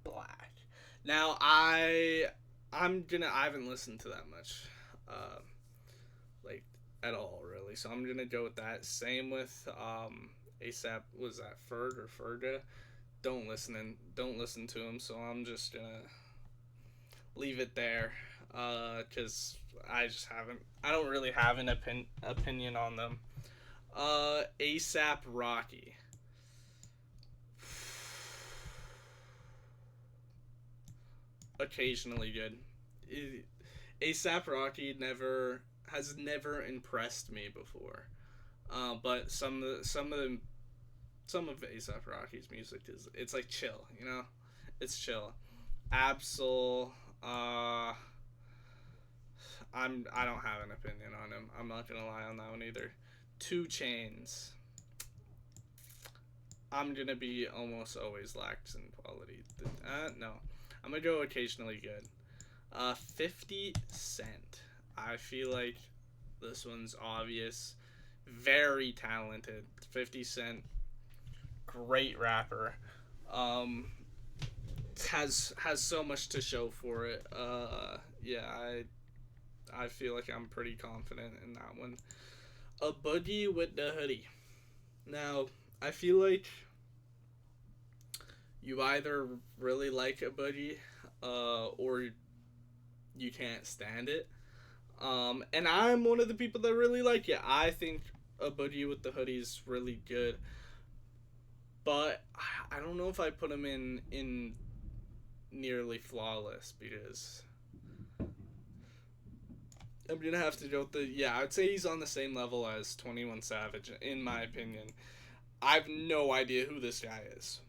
Black. Now I haven't listened to that much, like at all really. So I'm gonna go with that. Same with ASAP. Was that Ferg or Ferga? Don't listen to him. So I'm just gonna leave it there, cause I don't really have an opinion on them. ASAP Rocky. Occasionally good. ASAP Rocky has never impressed me before. But some of ASAP Rocky's music it's like chill, you know? It's chill. Absol, I don't have an opinion on him. I'm not gonna lie on that one either. 2 Chainz. I'm gonna be almost always lax in quality. No. I'm gonna go occasionally good. 50 Cent. I feel like this one's obvious. Very talented. 50 Cent. Great rapper. Has so much to show for it. Yeah, I feel like I'm pretty confident in that one. A Boogie with the Hoodie. Now, I feel like you either really like a Boogie, or you can't stand it. And I'm one of the people that really like it. I think A Boogie with the Hoodie is really good. But I don't know if I put him in nearly flawless, because I'm gonna have to go with I'd say he's on the same level as 21 Savage, in my opinion. I have no idea who this guy is.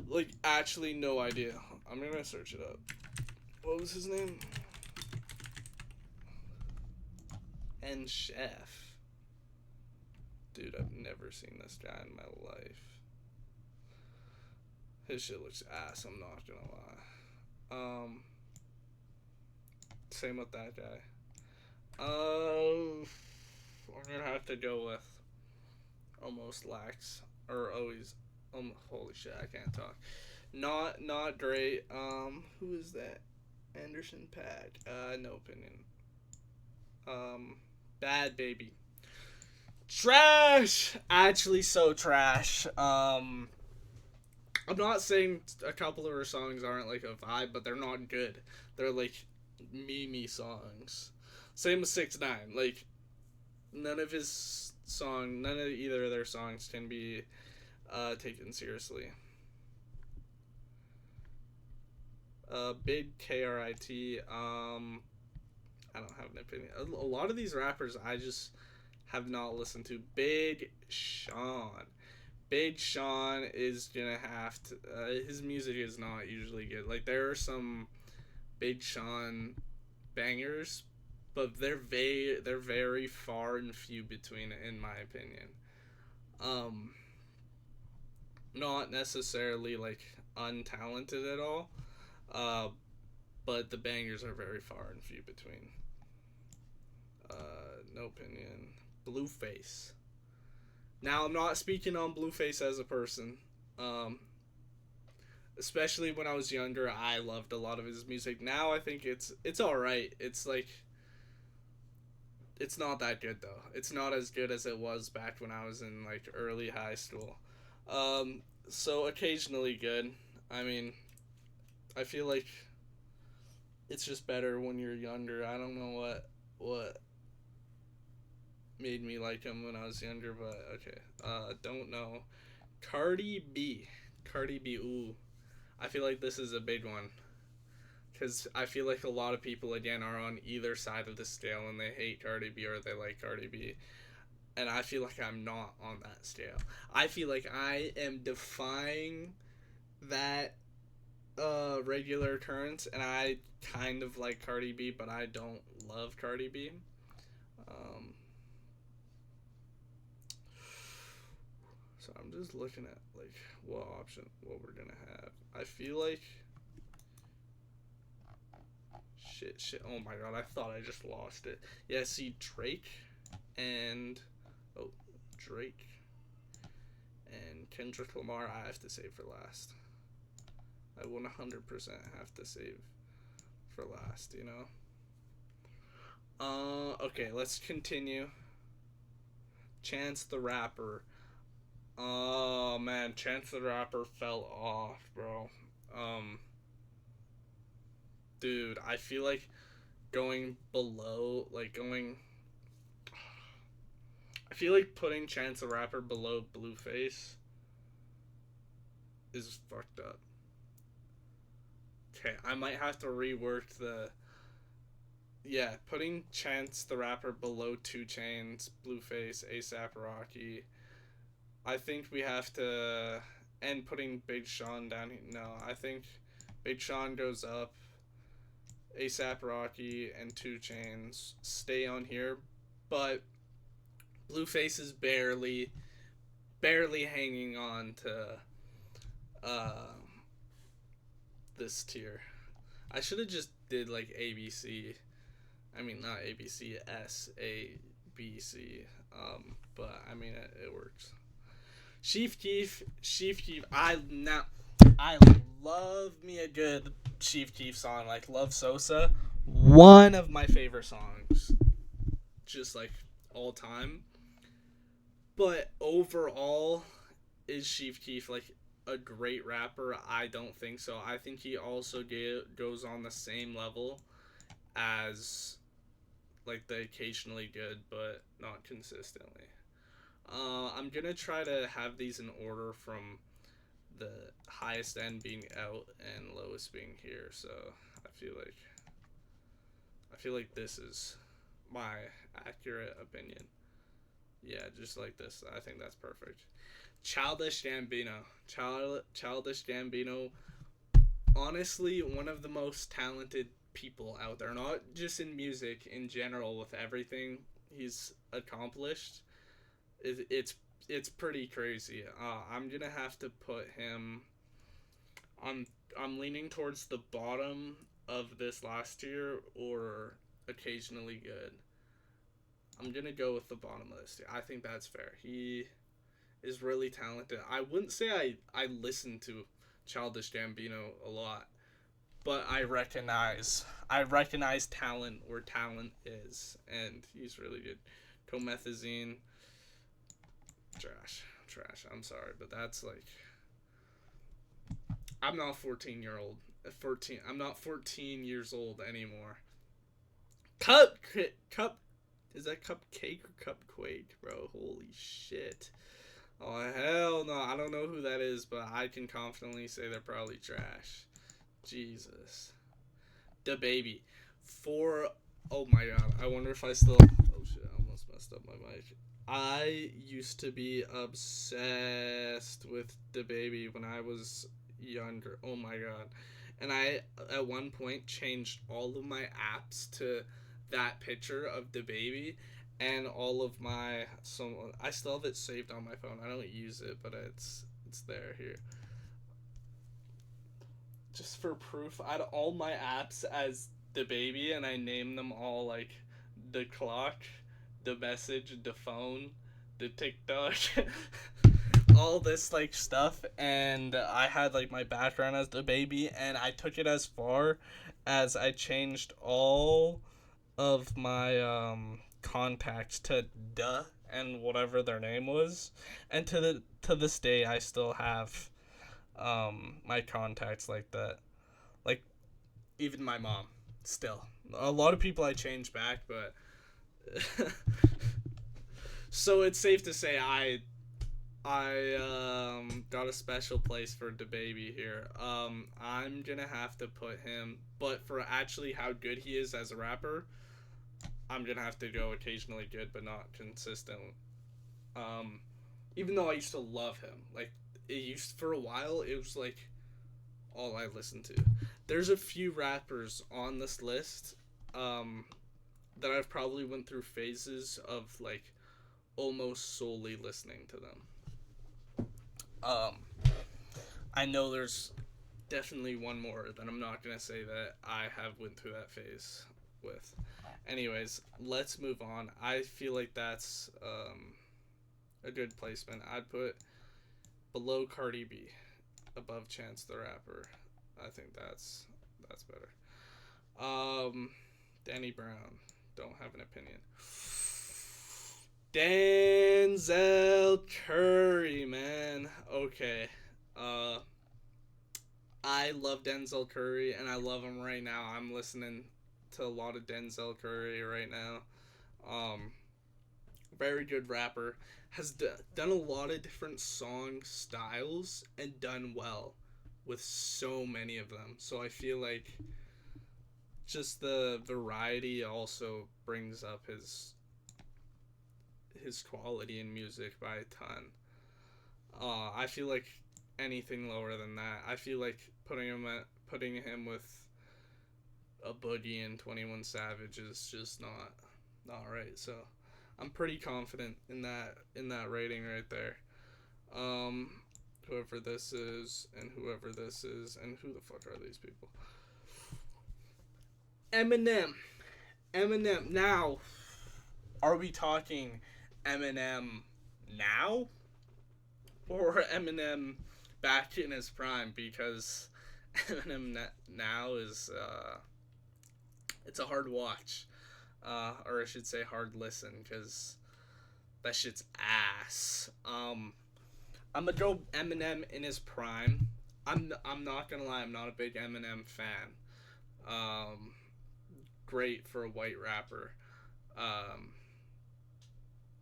Like, actually no idea. I'm gonna search it up. What was his name? And Chef. Dude, I've never seen this guy in my life. His shit looks ass, I'm not gonna lie. Same with that guy. I'm gonna have to go with almost lax, or always. Holy shit, I can't talk. Not great. Who is that? Anderson .Paak. No opinion. Bad Baby. Trash! Actually, so trash. I'm not saying a couple of her songs aren't like a vibe, but they're not good. They're like meme songs. Same with 6ix9ine. Like, none of either of their songs can be taken seriously. Big KRIT. I don't have an opinion. A lot of these rappers I just have not listened to. Big Sean. Big Sean is gonna have to. His music is not usually good. Like, there are some Big Sean bangers, but they're very far and few between, in my opinion. Not necessarily like untalented at all, but the bangers are very far and few between. No opinion. Blueface. Now, I'm not speaking on Blueface as a person. Especially when I was younger, I loved a lot of his music. Now I think it's alright. It's like, it's not that good though. It's not as good as it was back when I was in like early high school. So occasionally good. I mean, I feel like it's just better when you're younger. I don't know what made me like him when I was younger, but okay. Don't know. Cardi B. Ooh. I feel like this is a big one, because I feel like a lot of people, again, are on either side of the scale, and they hate Cardi B or they like Cardi B. And I feel like I'm not on that scale. I feel like I am defying that regular occurrence, and I kind of like Cardi B, but I don't love Cardi B. So I'm just looking at like what we're gonna have. I feel like shit. Oh my god, I thought I just lost it. Yeah, see Drake and Kendrick Lamar I have to save for last. I 100% have to save for last, you know? Okay, let's continue. Chance the Rapper. Oh man, Chance the Rapper fell off, bro. Dude, I feel like going below, I feel like putting Chance the Rapper below Blueface is fucked up. Okay, I might have to rework putting Chance the Rapper below 2 Chainz, Blueface, A$AP Rocky. I think we have to, and putting Big Sean down here. No, I think Big Sean goes up, A$AP Rocky and 2 Chainz stay on here, but Blueface is barely hanging on to this tier. I should have just did like ABC. I mean, not ABC, SABC. But I mean, it works. Chief Keef. I love me a good Chief Keef song, like Love Sosa. One of my favorite songs, just like all time. But overall, is Chief Keef like a great rapper? I don't think so. I think he also goes on the same level as like the occasionally good, but not consistently. I'm gonna try to have these in order from the highest end being out and lowest being here. So I feel like this is my accurate opinion. Yeah, just like this. I think that's perfect. Childish Gambino. Childish Gambino, honestly, one of the most talented people out there. Not just in music, in general, with everything he's accomplished. It's pretty crazy. I'm gonna have to put him. I'm leaning towards the bottom of this last tier or occasionally good. I'm gonna go with the bottom of this tier. I think that's fair. He is really talented. I wouldn't say I listen to Childish Gambino a lot, but I recognize talent where talent is, and he's really good. Comethazine, trash. I'm sorry, but that's like, I'm not 14 years old anymore. Is that Cupcake or Cupquake, bro? Holy shit. Oh, hell no. I don't know who that is, but I can confidently say they're probably trash. Jesus. DaBaby. Oh my god. I wonder if I still... Oh shit, I almost messed up my mic. I used to be obsessed with DaBaby when I was younger. Oh my god. And I, at one point, changed all of my apps to that picture of DaBaby, and all of my I still have it saved on my phone. I don't use it, but it's there here. Just for proof, I had all my apps as DaBaby, and I named them all like the clock, the message, the phone, the TikTok, all this like stuff, and I had like my background as DaBaby, and I took it as far as I changed all of my contacts to Duh and whatever their name was, and to this day I still have my contacts like that, like even my mom. Still, a lot of people I changed back, but so it's safe to say I got a special place for DaBaby here. I'm gonna have to put him, but for actually how good he is as a rapper, I'm gonna have to go occasionally good, but not consistent. Even though I used to love him, like for a while, it was like all I listened to. There's a few rappers on this list, that I've probably went through phases of like almost solely listening to them. I know there's definitely one more that I'm not gonna say that I have went through that phase with. Anyways, let's move on. I feel like that's a good placement. I'd put below Cardi B, above Chance the Rapper. I think that's better. Danny Brown, don't have an opinion. Denzel Curry, man. Okay. I love Denzel Curry, and I love him right now. I'm listening to a lot of Denzel Curry right now. Very good rapper. Has done a lot of different song styles and done well with so many of them. So I feel like just the variety also brings up his quality in music by a ton. I feel like anything lower than that, I feel like putting him with a Boogie and 21 Savage is just not right. So I'm pretty confident in that rating right there. Whoever this is and whoever this is and who the fuck are these people? Eminem. Now, are we talking Eminem now or Eminem back in his prime? Because Eminem now is it's a hard watch, or I should say hard listen, because that shit's ass. I'm gonna go Eminem in his prime. I'm not gonna lie, I'm not a big Eminem fan. Great for a white rapper,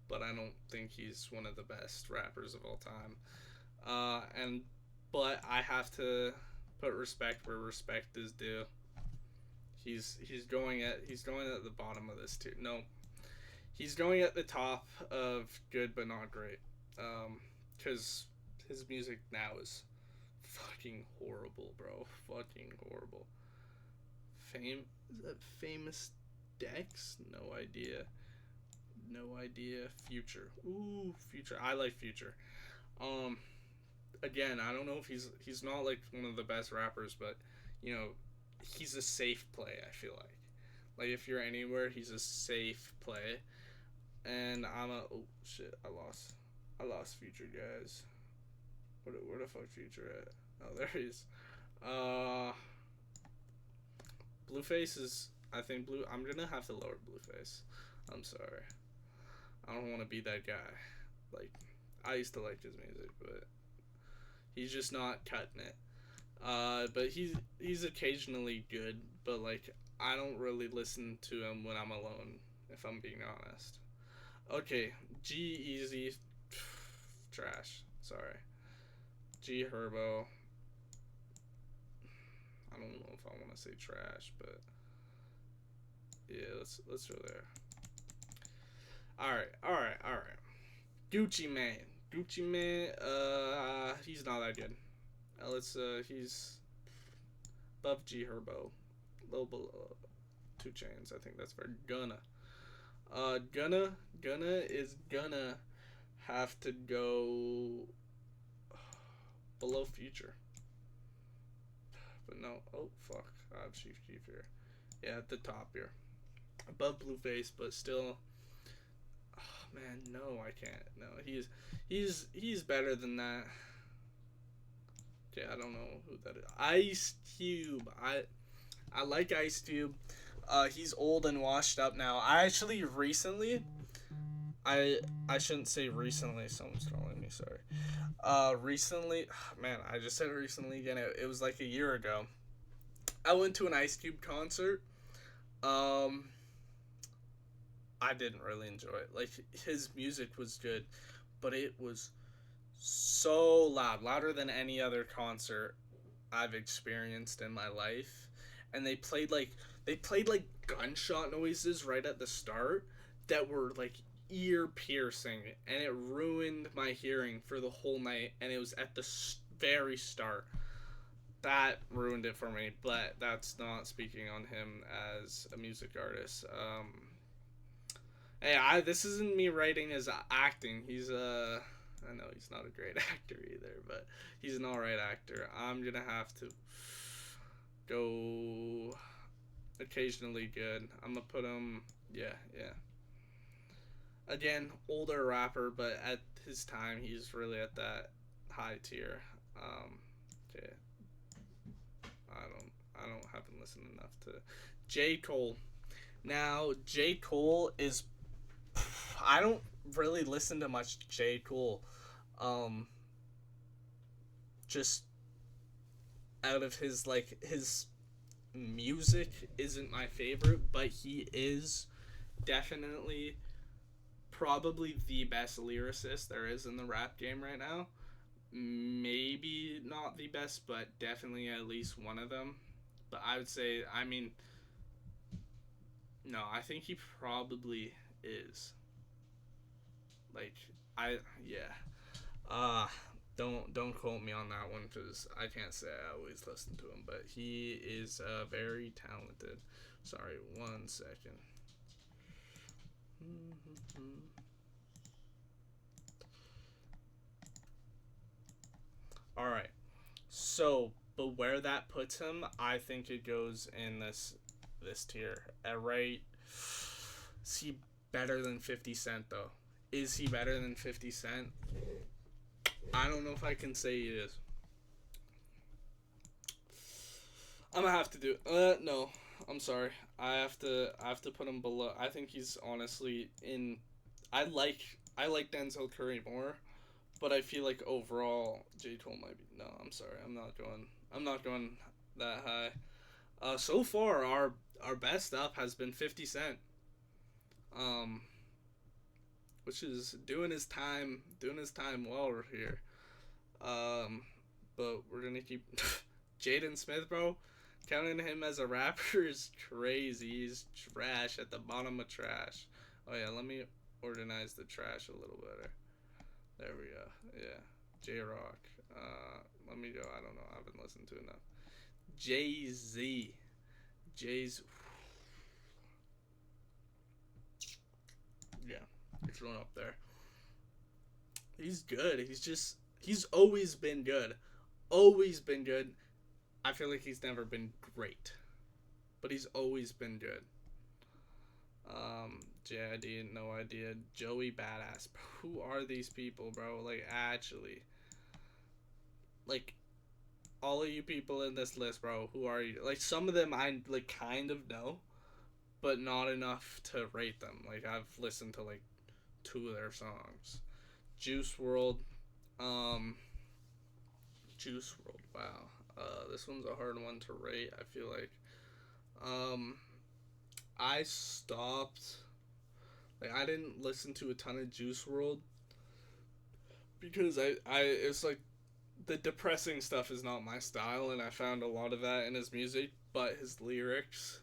but I don't think he's one of the best rappers of all time. But I have to put respect where respect is due. He's going at the bottom of this too. No, he's going at the top of good but not great. Because his music now is fucking horrible, bro. Fucking horrible. Is that Famous Dex? No idea. Future. Ooh, Future. I like Future. Again, I don't know if he's not like one of the best rappers, but you know, he's a safe play. I feel like if you're anywhere, he's a safe play. And oh shit, I lost Future, guys. Where the fuck Future at? Oh, there he is. Blueface is, I think I'm gonna have to lower Blueface. I'm sorry. I don't want to be that guy. Like, I used to like his music, but he's just not cutting it. But he's occasionally good, but like I don't really listen to him when I'm alone, if I'm being honest. Okay, G-Eazy, trash. Sorry. G Herbo. I don't know if I want to say trash, but yeah, let's go there. All right. Gucci Mane, he's not that good. He's above G Herbo, a little below 2 Chainz. I think that's fair. Gunna is gonna have to go below Future. But no, oh fuck, I have Chief Keef here. Yeah, at the top here, above Blueface, but still. Oh man, no, I can't. No, he's better than that. Okay, I don't know who that is. Ice Cube. I like Ice Cube. He's old and washed up now. I actually recently, I shouldn't say recently. Someone's calling me. Sorry. Recently, man, I just said recently again. It was like a year ago. I went to an Ice Cube concert. I didn't really enjoy it. Like, his music was good, but it was so loud, louder than any other concert I've experienced in my life. And they played like gunshot noises right at the start that were like ear piercing, and it ruined my hearing for the whole night. And it was at the very start. That ruined it for me, but that's not speaking on him as a music artist. Hey, this isn't me writing his acting. He's I know he's not a great actor either, but he's an alright actor. I'm gonna have to go occasionally good. I'm gonna put him, yeah. Again, older rapper, but at his time, he's really at that high tier. Okay. Haven't listened enough to J. Cole. Now, J. Cole is, I don't really listen to much J. Cole. Just out of his music isn't my favorite, but he is definitely probably the best lyricist there is in the rap game right now. Maybe not the best, but definitely at least one of them. But I would say, no, I think he probably is. Don't quote me on that one, because I can't say I always listen to him, but he is very talented. Sorry, 1 second. Alright, so, but where that puts him, I think it goes in this tier. Right? Is he better than 50 Cent, though? Is he better than 50 Cent? I don't know if I can say he is. I'm gonna have to do no, I'm sorry. I have to put him below. I think he's honestly in. I like Denzel Curry more, but I feel like overall J. Cole might be. No, I'm sorry. I'm not going that high. So far our best up has been 50 Cent. Which is doing his time well here. But we're gonna keep Jaden Smith, bro. Counting him as a rapper is crazy. He's trash at the bottom of trash. Oh yeah, let me organize the trash a little better. There we go. Yeah, J-Rock. Let me go. I don't know. I haven't listened to enough. Jay-Z. Yeah, he's thrown up there. He's good. He's always been good. Always been good. I feel like he's never been great, but he's always been good. JID, no idea. Joey Badass. Who are these people, bro? Like, actually. Like, all of you people in this list, bro, who are you? Like, some of them I, like, kind of know, but not enough to rate them. Like, I've listened to, like, 2 of their songs. Juice WRLD. Juice WRLD, wow. This one's a hard one to rate, I feel like. I stopped, like, I didn't listen to a ton of Juice WRLD because it's like, the depressing stuff is not my style, and I found a lot of that in his music, but his lyrics,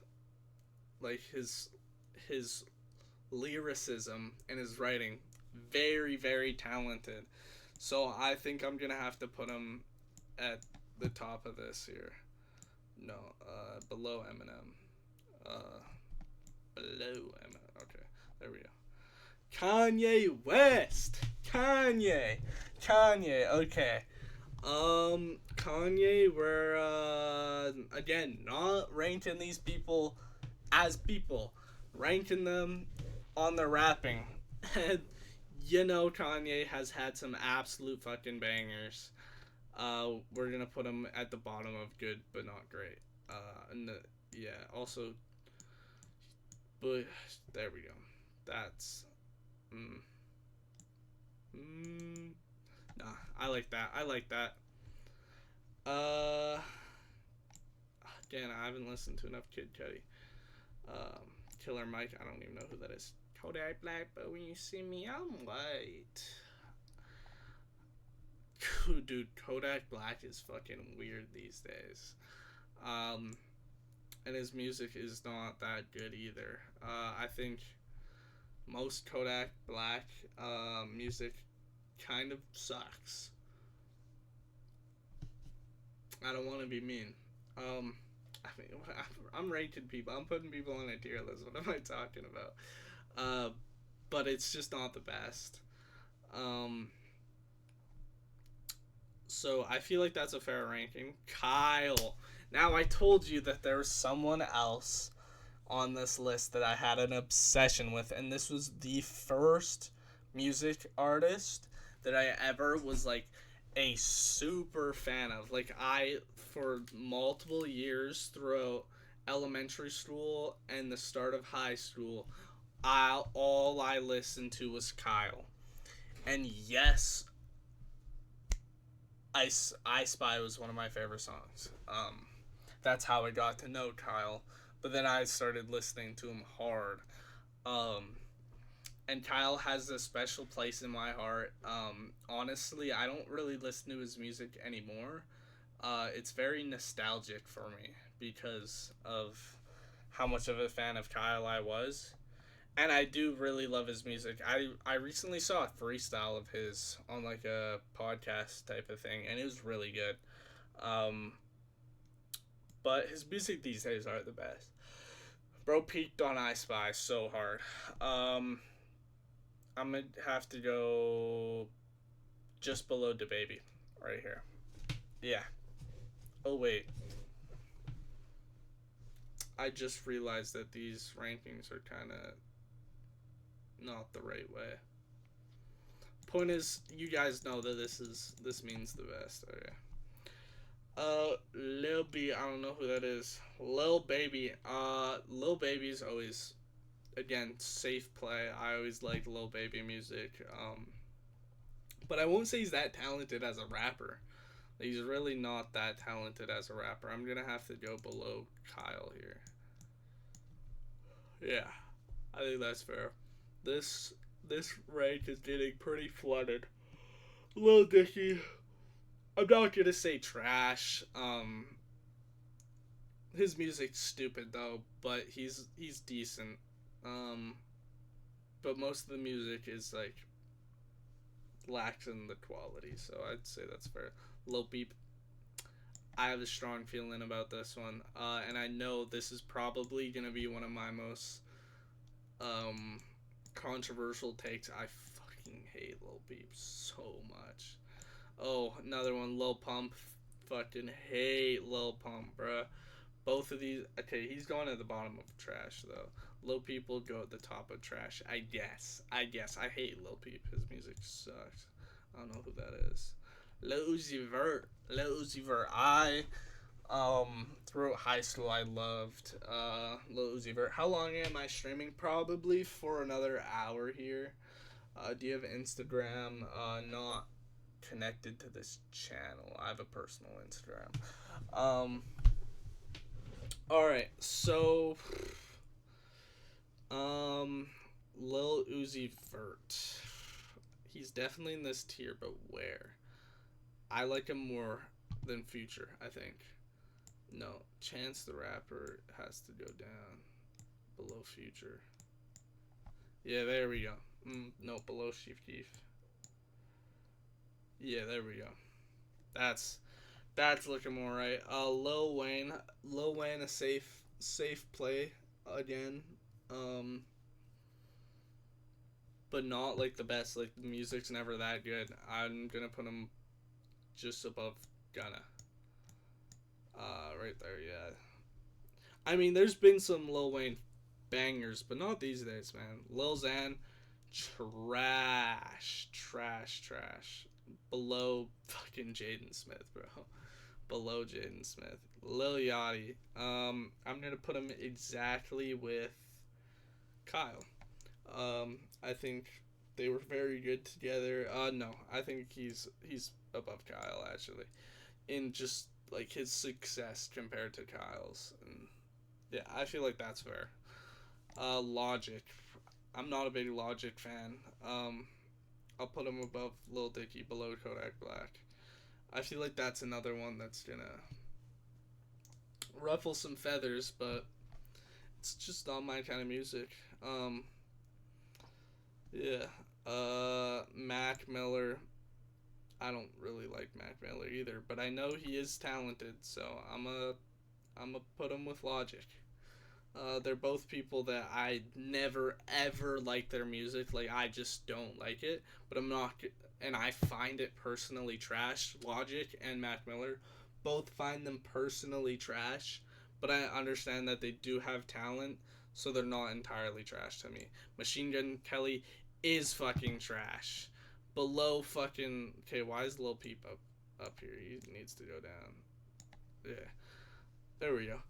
like, his lyricism and his writing, very, very talented. So I think I'm gonna have to put him at the top of this here. No, below Eminem. Below Eminem. Okay, there we go. Kanye West. Kanye. Okay. Kanye, we're again not ranking these people as people, ranking them on their rapping. And you know Kanye has had some absolute fucking bangers. We're gonna put him at the bottom of good but not great. Yeah, also, but there we go. That's nah, I like that. Again, I haven't listened to enough Kid Cudi. Killer Mike, I don't even know who that is. Kodak Black, but when you see me, I'm white. Dude, Kodak Black is fucking weird these days. And his music is not that good either. I think most Kodak Black music kind of sucks. I don't want to be mean. I mean, I'm ranking people. I'm putting people on a tier list. What am I talking about? But it's just not the best. So I feel like that's a fair ranking. Kyle. Now, I told you that there was someone else on this list that I had an obsession with, and this was the first music artist that I ever was like a super fan of. Like, for multiple years throughout elementary school and the start of high school, all I listened to was Kyle. And yes, I Spy was one of my favorite songs. That's how I got to know Kyle. But then I started listening to him hard. And Kyle has a special place in my heart. Honestly, I don't really listen to his music anymore. It's very nostalgic for me because of how much of a fan of Kyle I was. And I do really love his music. I recently saw a freestyle of his on like a podcast type of thing, and it was really good. But his music these days aren't the best. Bro peaked on I Spy so hard. I'm going to have to go just below DaBaby right here. Yeah. Oh, wait. I just realized that these rankings are kind of not the right way. Point is, you guys know that this means the best. Okay. Lil B, I don't know who that is. Lil Baby. Lil Baby's always, again, safe play. I always like Lil Baby music. But I won't say he's that talented as a rapper. He's really not that talented as a rapper. I'm gonna have to go below Kyle here. Yeah, I think that's fair. This rank is getting pretty flooded. Lil Dicky, I'm not gonna say trash. His music's stupid though, but he's decent. But most of the music is like lacks in the quality, so I'd say that's fair. Lil Peep, I have a strong feeling about this one, and I know this is probably gonna be one of my most controversial takes. I fucking hate Lil Peep so much. Oh, another one, Lil Pump. Fucking hate Lil Pump, bruh. Both of these, okay, he's going at the bottom of trash though. Lil Peep will go at the top of trash. I guess. I hate Lil Peep. His music sucks. I don't know who that is. Lil Uzi Vert. Throughout high school, I loved Lil Uzi Vert. How long am I streaming? Probably for another hour here. Do you have Instagram? Not connected to this channel. I have a personal Instagram. Alright, so Lil Uzi Vert. He's definitely in this tier, but where? I like him more than Future, I think. No, Chance the Rapper has to go down below Future. Yeah, there we go. No, below Chief Keef. Yeah, there we go. That's looking more right. Lil Wayne, a safe play again. But not like the best. Like, the music's never that good. I'm gonna put him just above Gunna. Right there, yeah. I mean, there's been some Lil Wayne bangers, but not these days, man. Lil Xan, trash. Below fucking Jaden Smith, bro. Below Jaden Smith. Lil Yachty. I'm gonna put him exactly with Kyle. I think they were very good together. No, I think he's above Kyle, actually, in just like his success compared to Kyle's. And yeah, I feel like that's fair. Logic. I'm not a big Logic fan. I'll put him above Lil Dicky, below Kodak Black. I feel like that's another one that's gonna ruffle some feathers, but it's just not my kind of music. Yeah. Mac Miller. I don't really like Mac Miller either, but I know he is talented, so I'm a put him with Logic. They're both people that I never ever like their music. Like, I just don't like it, but I'm not and I find it personally trash. Logic and Mac Miller both find them personally trash, but I understand that they do have talent, so they're not entirely trash to me. Machine Gun Kelly is fucking trash. Below fucking... Okay, why is Lil Peep up here? He needs to go down. Yeah. There we go.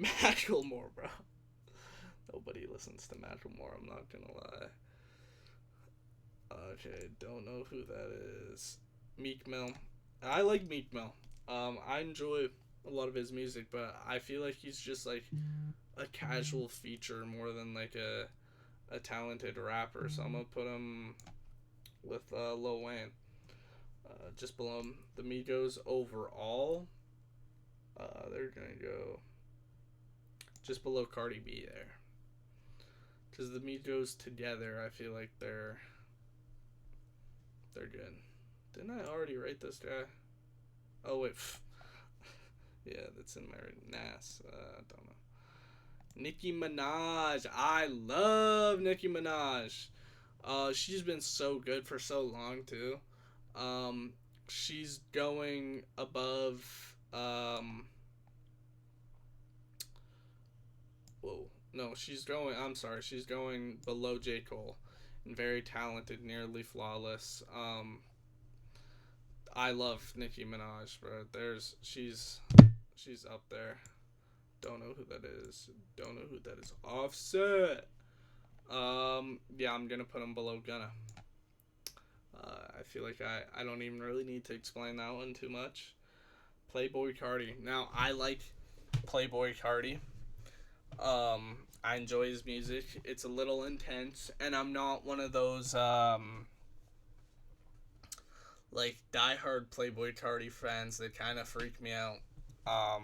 Macklemore, bro. Nobody listens to Macklemore, I'm not gonna lie. Okay, don't know who that is. Meek Mill. I like Meek Mill. I enjoy a lot of his music, but I feel like he's just like a casual feature more than like a talented rapper. So I'm gonna put him with Lil Wayne. Just below him. The Migos overall. They're gonna go just below Cardi B there. Because the Migos together, I feel like they're good. Didn't I already write this guy? Oh, wait. Yeah, that's in my NAS. I don't know. Nicki Minaj. I love Nicki Minaj. She's been so good for so long, too. She's going above... Whoa. No, she's going below J. Cole. And very talented, nearly flawless. I love Nicki Minaj, bro. She's up there. Don't know who that is. Offset. Yeah, I'm gonna put him below Gunna. I feel like I don't even really need to explain that one too much. Playboi Carti. Now, I like Playboi Carti. I enjoy his music. It's a little intense, and I'm not one of those like diehard Playboi Carti fans that kind of freak me out. I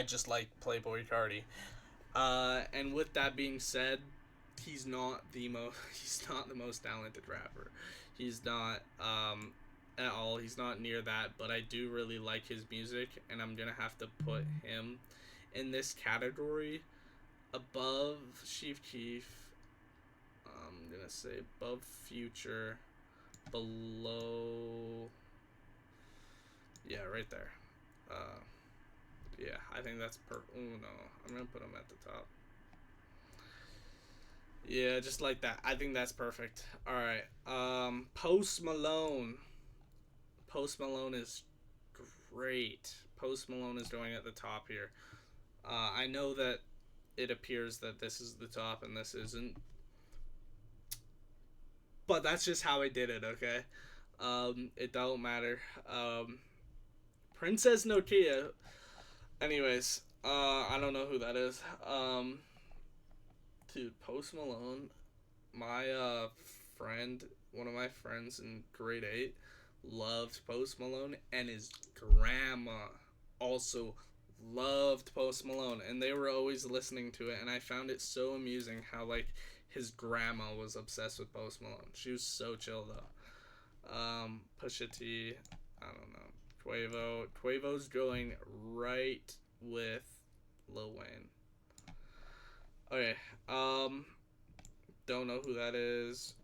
just like Playboi Carti. And with that being said, he's not the most talented rapper. He's not at all. He's not near that, but I do really like his music, and I'm gonna have to put him in this category above Chief Keef. I'm gonna say above Future, below, yeah, right there. Yeah, I think that's oh no, I'm gonna put him at the top. Yeah, just like that. I think that's perfect. All right. Post Malone. Post Malone is great. Post Malone is going at the top here. I know that it appears that this is the top and this isn't, but that's just how I did it. Okay. It don't matter. Princess Nokia. Anyways, I don't know who that is. Dude, Post Malone, my friend, one of my friends in grade 8 loved Post Malone, and his grandma also loved Post Malone, and they were always listening to it, and I found it so amusing how like his grandma was obsessed with Post Malone. She was so chill though. Pusha T, I don't know. Quavo's going right with Lil Wayne. Okay, don't know who that is.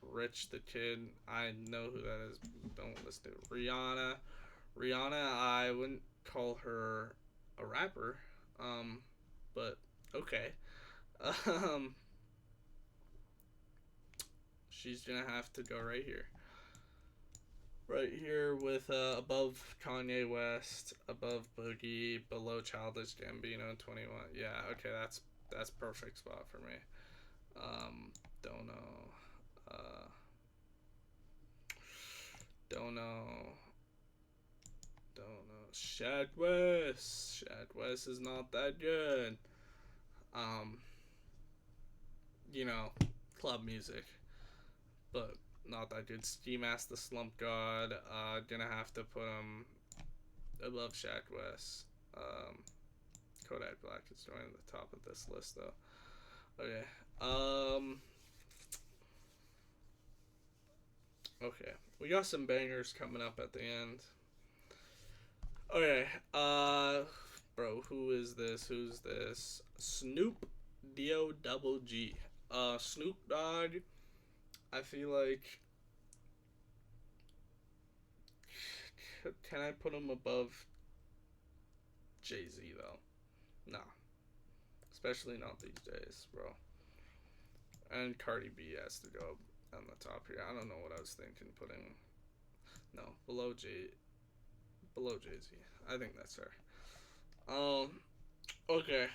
Rich the Kid, I know who that is. Don't listen to it. Rihanna, I wouldn't call her a rapper, but okay. She's gonna have to go right here. Right here with above Kanye West, above Boogie, below Childish Gambino, 21. Yeah, okay, that's perfect spot for me. Don't know. Shaq West is not that good. Club music, but not that good. Ski Mask the Slump God, gonna have to put him above Shaq West. Kodak Black is joining the top of this list though. Okay. Okay, we got some bangers coming up at the end. Okay, bro, who's this? Snoop D-O double G. Snoop Dogg, I feel like, can I put him above Jay-Z though? No. Especially not these days, bro. And Cardi B has to go on the top here. I don't know what I was thinking putting. No, below Jay-Z. I think that's fair. Okay.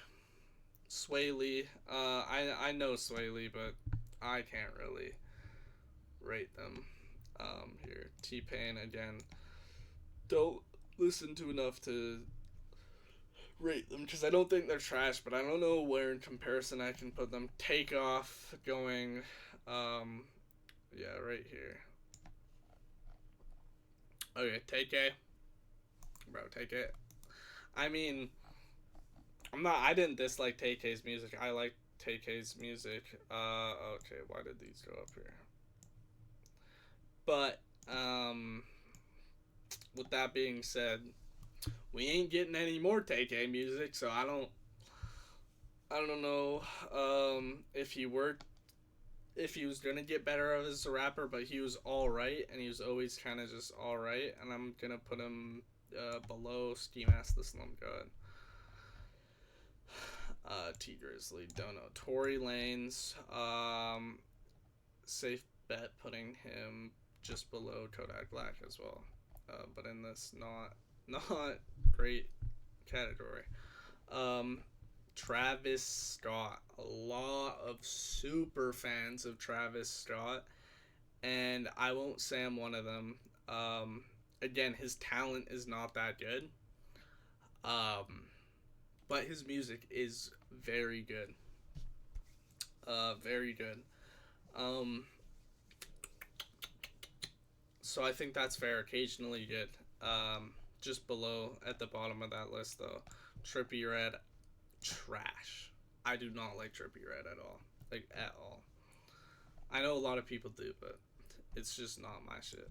Sway Lee. I know Sway Lee, but I can't really rate them. Here. T-Pain again. Don't listen to enough to rate them because I don't think they're trash, but I don't know where in comparison I can put them. Takeoff going, yeah, right here. Okay, Take A. Bro, Take A. I mean, I didn't dislike Take A's music. I like Take A's music. Okay, why did these go up here? But, with that being said, we ain't getting any more Take A music, so I don't know if he was gonna get better as a rapper, but he was alright, and he was always kind of just alright, and I'm gonna put him below Ski Mask the Slum God. T Grizzly, don't know. Tory Lanez, safe bet putting him just below Kodak Black as well, but in this not great category. Travis Scott. A lot of super fans of Travis Scott, and I won't say I'm one of them. Again, his talent is not that good, but his music is very good. Very good. So I think that's fair. Occasionally good. Just below at the bottom of that list though, Trippie Redd, trash. I do not like Trippie Redd at all. Like, at all. I know a lot of people do, but it's just not my shit.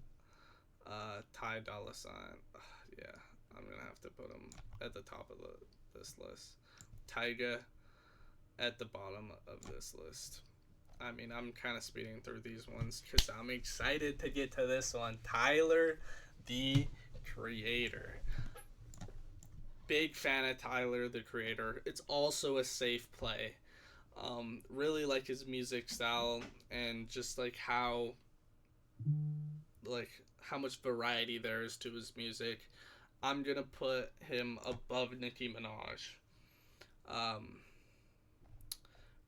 Ty Dolla $ign. Yeah, I'm gonna have to put him at the top of this list. Tyga at the bottom of this list. I mean, I'm kind of speeding through these ones because I'm excited to get to this one. Tyler, the Creator. Big fan of Tyler, the Creator. It's also a safe play. Really like his music style and just like how much variety there is to his music. I'm gonna put him above Nicki Minaj.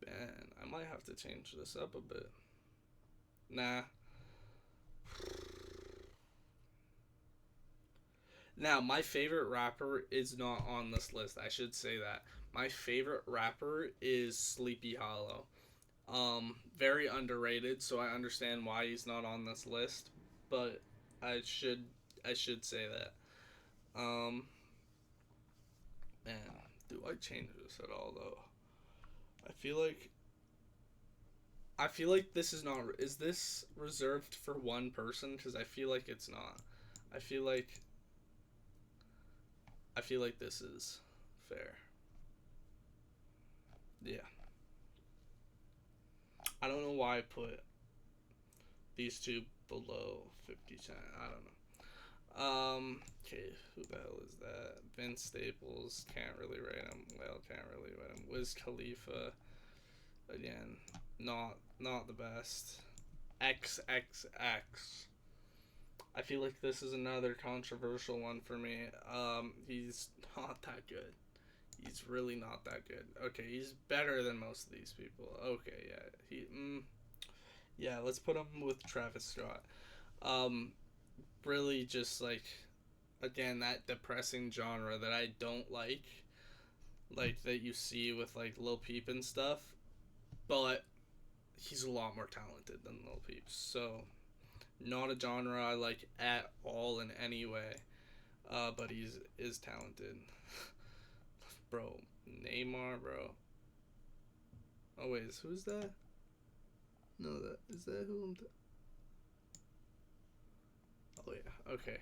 Man, I might have to change this up a bit. Nah. Now, my favorite rapper is not on this list. I should say that. My favorite rapper is Sleepy Hollow. Very underrated, so I understand why he's not on this list. But I should say that. Man, do I change this at all though? I feel like this is not. Is this reserved for one person? Because I feel like it's not. I feel like this is fair. Yeah. I don't know why I put these two below 50 Cent. I don't know. Okay, who the hell is that? Vince Staples, can't really rate him. Well, can't really rate him. Wiz Khalifa, again, not the best. XXX. I feel like this is another controversial one for me. He's not that good. He's really not that good. Okay, he's better than most of these people. Okay, yeah. Yeah, let's put him with Travis Scott. Really just like, again, that depressing genre that I don't like that you see with like Lil Peep and stuff, but he's a lot more talented than Lil Peep, so not a genre I like at all in any way, but he is talented. Bro, Neymar, bro. Oh wait, who's that? No, is that who I'm oh yeah, okay.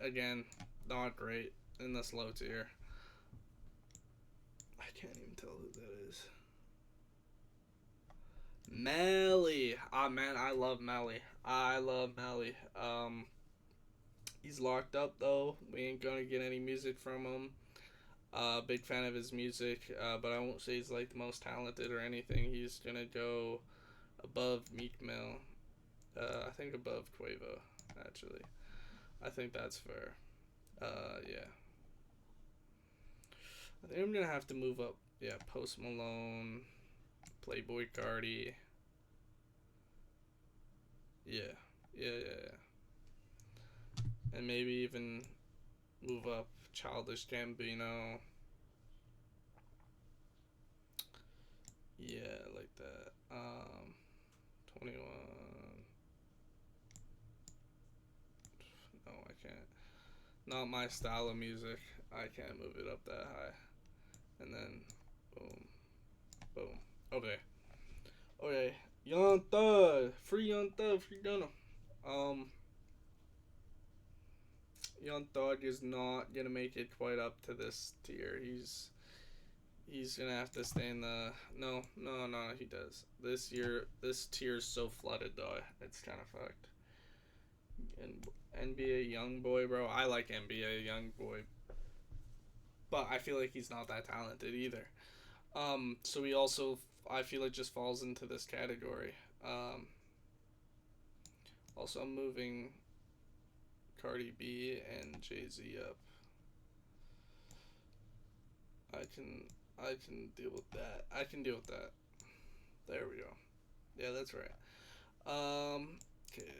Again, not great in this low tier. I can't even tell who that is. Melly. Ah, man, I love Melly. He's locked up, though. We ain't gonna get any music from him. Big fan of his music, but I won't say he's, like, the most talented or anything. He's gonna go above Meek Mill. I think above Quavo, actually. I think that's fair. Yeah. I think I'm gonna have to move up. Yeah, Post Malone, Playboy Cardi. Yeah. And maybe even move up Childish Gambino. Yeah, like that. 21. No, I can't. Not my style of music. I can't move it up that high. And then, boom. Okay. Young Thug. Free Young Thug. Free Gunna. Young Thug is not gonna make it quite up to this tier. He's gonna have to stay in the no, he does. This tier's so flooded though, it's kind of fucked. And NBA Youngboy, bro, I like NBA Youngboy, but I feel like he's not that talented either. So he also, I feel like, just falls into this category. Also, I'm moving Cardi B and Jay-Z up. I can deal with that. There we go. Yeah, that's right. Okay.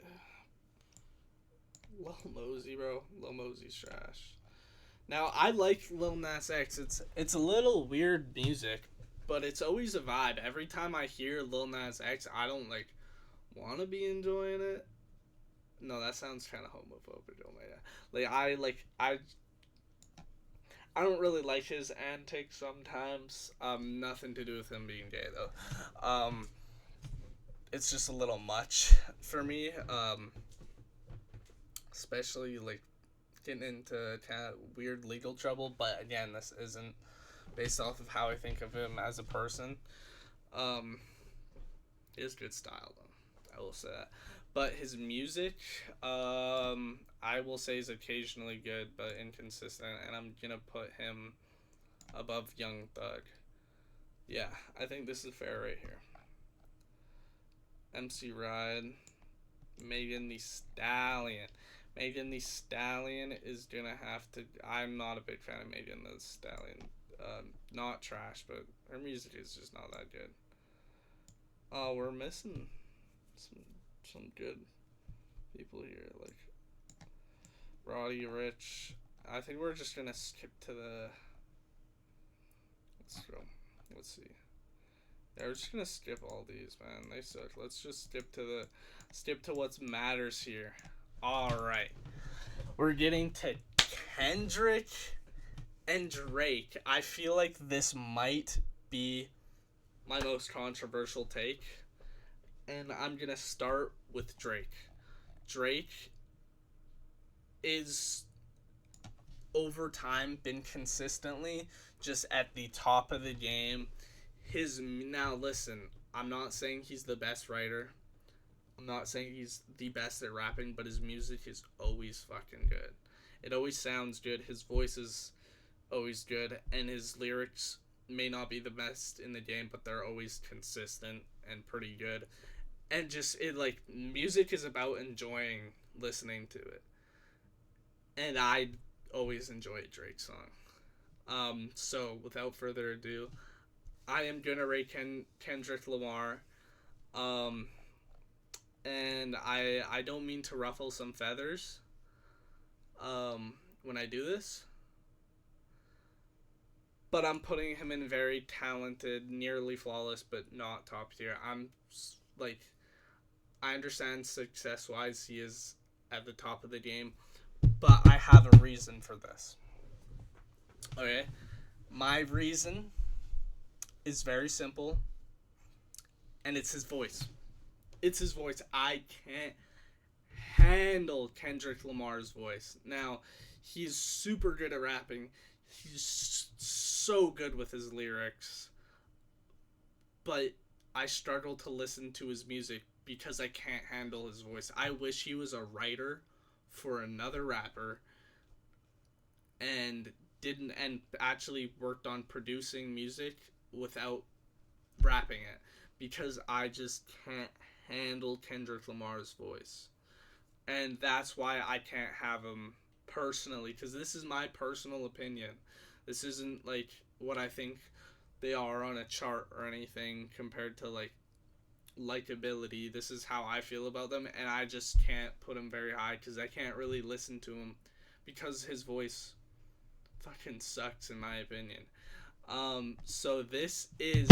Lil Mosey, bro. Lil Mosey's trash. Now, I like Lil Nas X. It's a little weird music, but it's always a vibe. Every time I hear Lil Nas X, I don't, like, want to be enjoying it. No, that sounds kind of homophobic. Oh my god. I don't really like his antics sometimes. Nothing to do with him being gay though. It's just a little much for me. Especially like getting into kind of weird legal trouble. But again, this isn't based off of how I think of him as a person. He has good style though. I will say that. But his music, I will say, is occasionally good, but inconsistent, and I'm gonna put him above Young Thug. Yeah, I think this is fair right here. MC Ride, Megan Thee Stallion. Megan Thee Stallion is gonna have to. I'm not a big fan of Megan Thee Stallion. Not trash, but her music is just not that good. Oh, we're missing some good people here, like Roddy Ricch. I think we're just gonna skip to the. Let's go. Let's see. Yeah, we're just gonna skip all these, man. They suck. Let's just skip to what matters here. All right, we're getting to Kendrick and Drake. I feel like this might be my most controversial take. And I'm going to start with Drake. Drake is, over time, been consistently just at the top of the game. Now, listen, I'm not saying he's the best writer. I'm not saying he's the best at rapping, but his music is always fucking good. It always sounds good. His voice is always good. And his lyrics may not be the best in the game, but they're always consistent and pretty good. And just, music is about enjoying listening to it. And I always enjoy a Drake song. So, without further ado, I am going to rate Kendrick Lamar. And I don't mean to ruffle some feathers when I do this. But I'm putting him in very talented, nearly flawless, but not top tier. I understand success-wise he is at the top of the game, but I have a reason for this. Okay? My reason is very simple, and it's his voice. It's his voice. I can't handle Kendrick Lamar's voice. Now, he's super good at rapping. He's so good with his lyrics. But I struggle to listen to his music because I can't handle his voice. I wish he was a writer for another rapper and actually worked on producing music without rapping it, because I just can't handle Kendrick Lamar's voice. And that's why I can't have him personally, because this is my personal opinion. This isn't like what I think they are on a chart or anything compared to like likability. This is how I feel about them, and I just can't put him very high because I can't really listen to him because his voice fucking sucks in my opinion. So this is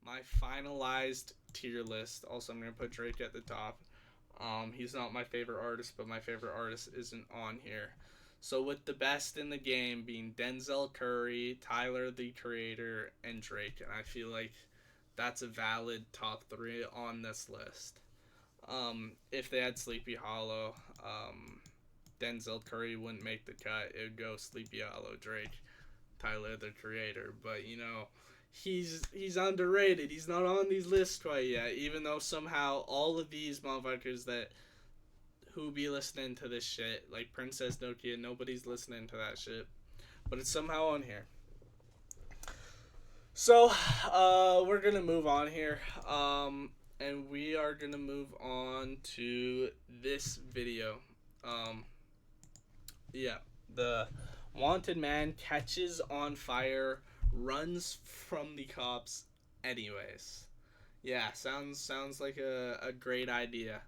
my finalized tier list. Also, I'm gonna put Drake at the top. He's not my favorite artist, but my favorite artist isn't on here. So with the best in the game being Denzel Curry, Tyler the Creator, and Drake, and I feel like that's a valid top 3 on this list. If they had Sleepy Hollow, Denzel Curry wouldn't make the cut. It would go Sleepy Hollow, Drake, Tyler the Creator. But you know, he's underrated. He's not on these lists quite yet, even though somehow all of these motherfuckers that who be listening to this shit, like Princess Nokia, nobody's listening to that shit, but it's somehow on here. So we're gonna move on here, and we are gonna move on to this video. The wanted man catches on fire, runs from the cops anyways. Yeah, sounds like a great idea.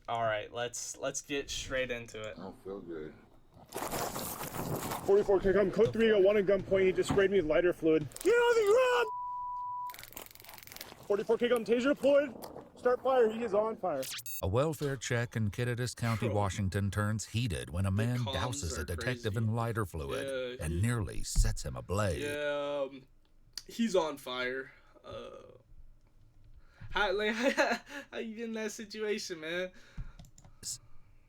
All right, let's get straight into it. I don't feel good. 44 kick on code 3, got one at gunpoint. He just sprayed me with lighter fluid. Get on the ground! 44 kick on taser deployed. Start fire. He is on fire. A welfare check in Kittitas County, Washington turns heated when a man douses a detective in lighter fluid and nearly sets him ablaze. Yeah, he's on fire. How you get in that situation, man?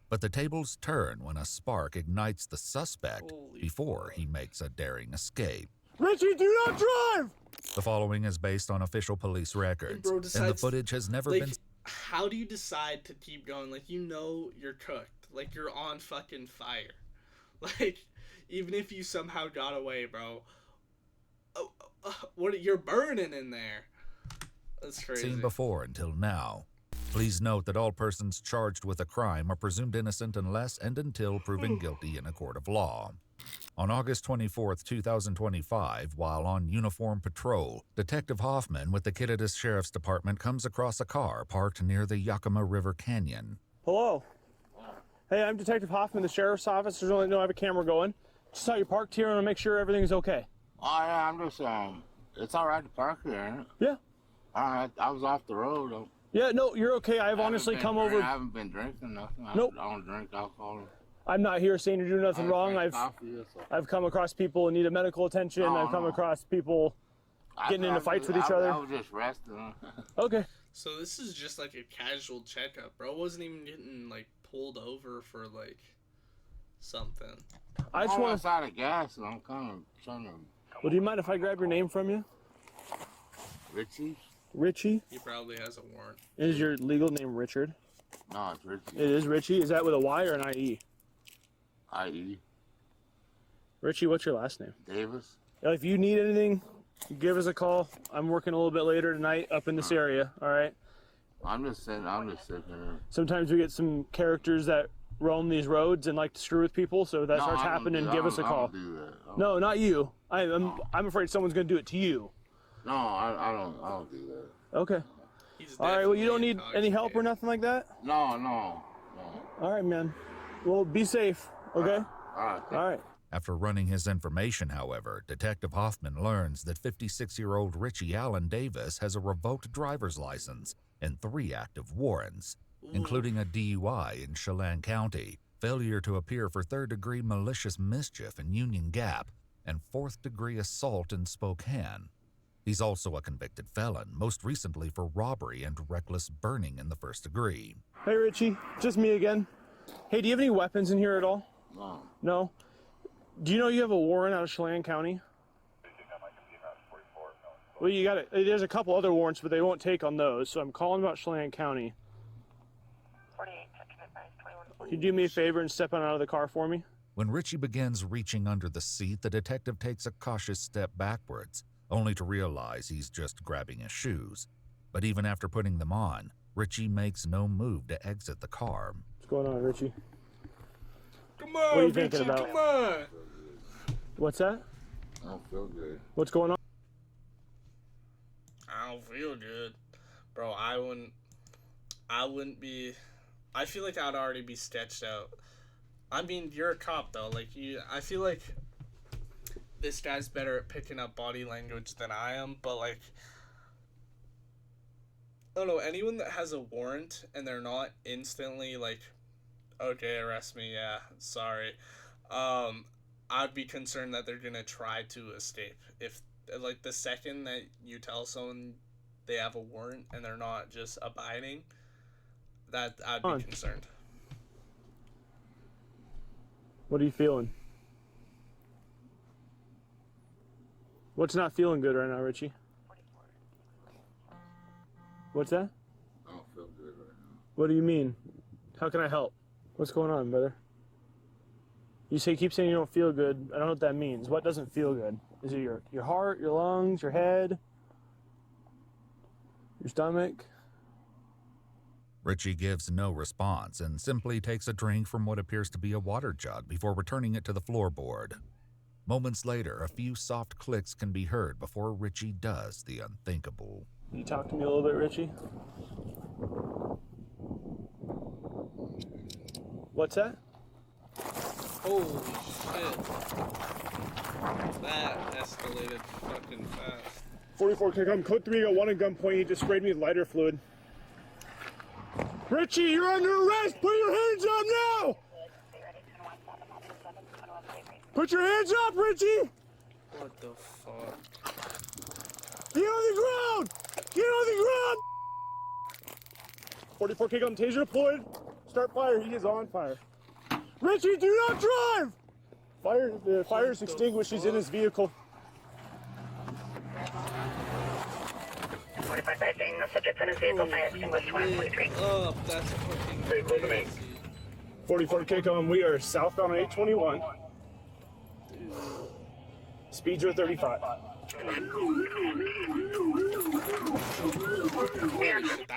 But the tables turn when a spark ignites the suspect before he makes a daring escape. Richie, do not drive! The following is based on official police records, and the footage has never been... How do you decide to keep going? Like, you know you're cooked. Like, you're on fucking fire. Like, even if you somehow got away, bro. You're burning in there. That's crazy. Seen before until now. Please note that all persons charged with a crime are presumed innocent unless and until proven guilty in a court of law. On August 24th, 2025, while on uniform patrol, Detective Hoffman with the Kittitas Sheriff's Department comes across a car parked near the Yakima River Canyon. Hello. Hey, I'm Detective Hoffman, the Sheriff's Office. There's only I have a camera going. Just saw you parked here and I want to make sure everything's okay. Oh, yeah, I'm just, it's all right to park here, isn't it? Yeah. All right, I was off the road. Yeah, no, you're okay. I've honestly come over. I haven't been drinking nothing. Nope. I don't drink alcohol. I'm not here saying you're doing nothing wrong. I've come across people who need medical attention. I've come across people getting into fights with each other. I was just resting. Okay. So this is just like a casual checkup, bro. Wasn't even getting like pulled over for like something. I just want to out of gas, and I'm kind of trying to. Well, do you mind if I grab your name from you? Richie. Richie? He probably has a warrant. Is your legal name Richard? No, it's Richie. It is Richie? Is that with a Y or an IE? IE. Richie, what's your last name? Davis. If you need anything, give us a call. I'm working a little bit later tonight up in this area, all right? I'm just sitting here. Sometimes we get some characters that roam these roads and like to screw with people, so if that starts happening, give us a call. No, not you. I'm afraid someone's going to do it to you. No, I don't do that. Okay. All right, well, you don't need any help or nothing like that? No. All right, man. Well, be safe, okay? All right. After running his information, however, Detective Hoffman learns that 56-year-old Richie Allen Davis has a revoked driver's license and 3 active warrants, including a DUI in Chelan County, failure to appear for third-degree malicious mischief in Union Gap, and fourth-degree assault in Spokane. He's also a convicted felon, most recently for robbery and reckless burning in the first degree. Hey, Richie, just me again. Hey, do you have any weapons in here at all? No. No? Do you know you have a warrant out of Chelan County? Well, you got it. There's a couple other warrants, but they won't take on those. So I'm calling about Chelan County. 48, can you do me a favor and step out of the car for me? When Richie begins reaching under the seat, the detective takes a cautious step backwards, only to realize he's just grabbing his shoes. But even after putting them on, Richie makes no move to exit the car. What's going on, Richie? Come on, what are you Richie, thinking about? Come on. What's that? I don't feel good. What's going on? I don't feel good. Bro, I wouldn't be... I feel like I'd already be sketched out. I mean, you're a cop, though. Like, I feel like this guy's better at picking up body language than I am, but, like... I don't know, anyone that has a warrant and they're not instantly, like, okay, arrest me, yeah, sorry. I'd be concerned that they're gonna try to escape. If, like, the second that you tell someone they have a warrant and they're not just abiding, that I'd be concerned. What are you feeling? What's not feeling good right now, Richie? What's that? I don't feel good right now. What do you mean? How can I help? What's going on, brother? You keep saying you don't feel good. I don't know what that means. What doesn't feel good? Is it your heart, your lungs, your head, your stomach? Richie gives no response and simply takes a drink from what appears to be a water jug before returning it to the floorboard. Moments later, a few soft clicks can be heard before Richie does the unthinkable. Can you talk to me a little bit, Richie? What's that? Holy shit. That escalated fucking fast. 44, can I come? Code 3, got one at gunpoint. He just sprayed me with lighter fluid. Richie, you're under arrest! Put your hands up now! Put your hands up, Richie! What the fuck? Get on the ground! Get on the ground! 44 kick on taser deployed. Start fire. He is on fire. Richie, do not drive! The fire is extinguished. He's in his vehicle. 4513, the subject in his vehicle, fire extinguished, 143. Oh, that's fucking crazy. 44 kick on. We are southbound on 821. Speeds are 35.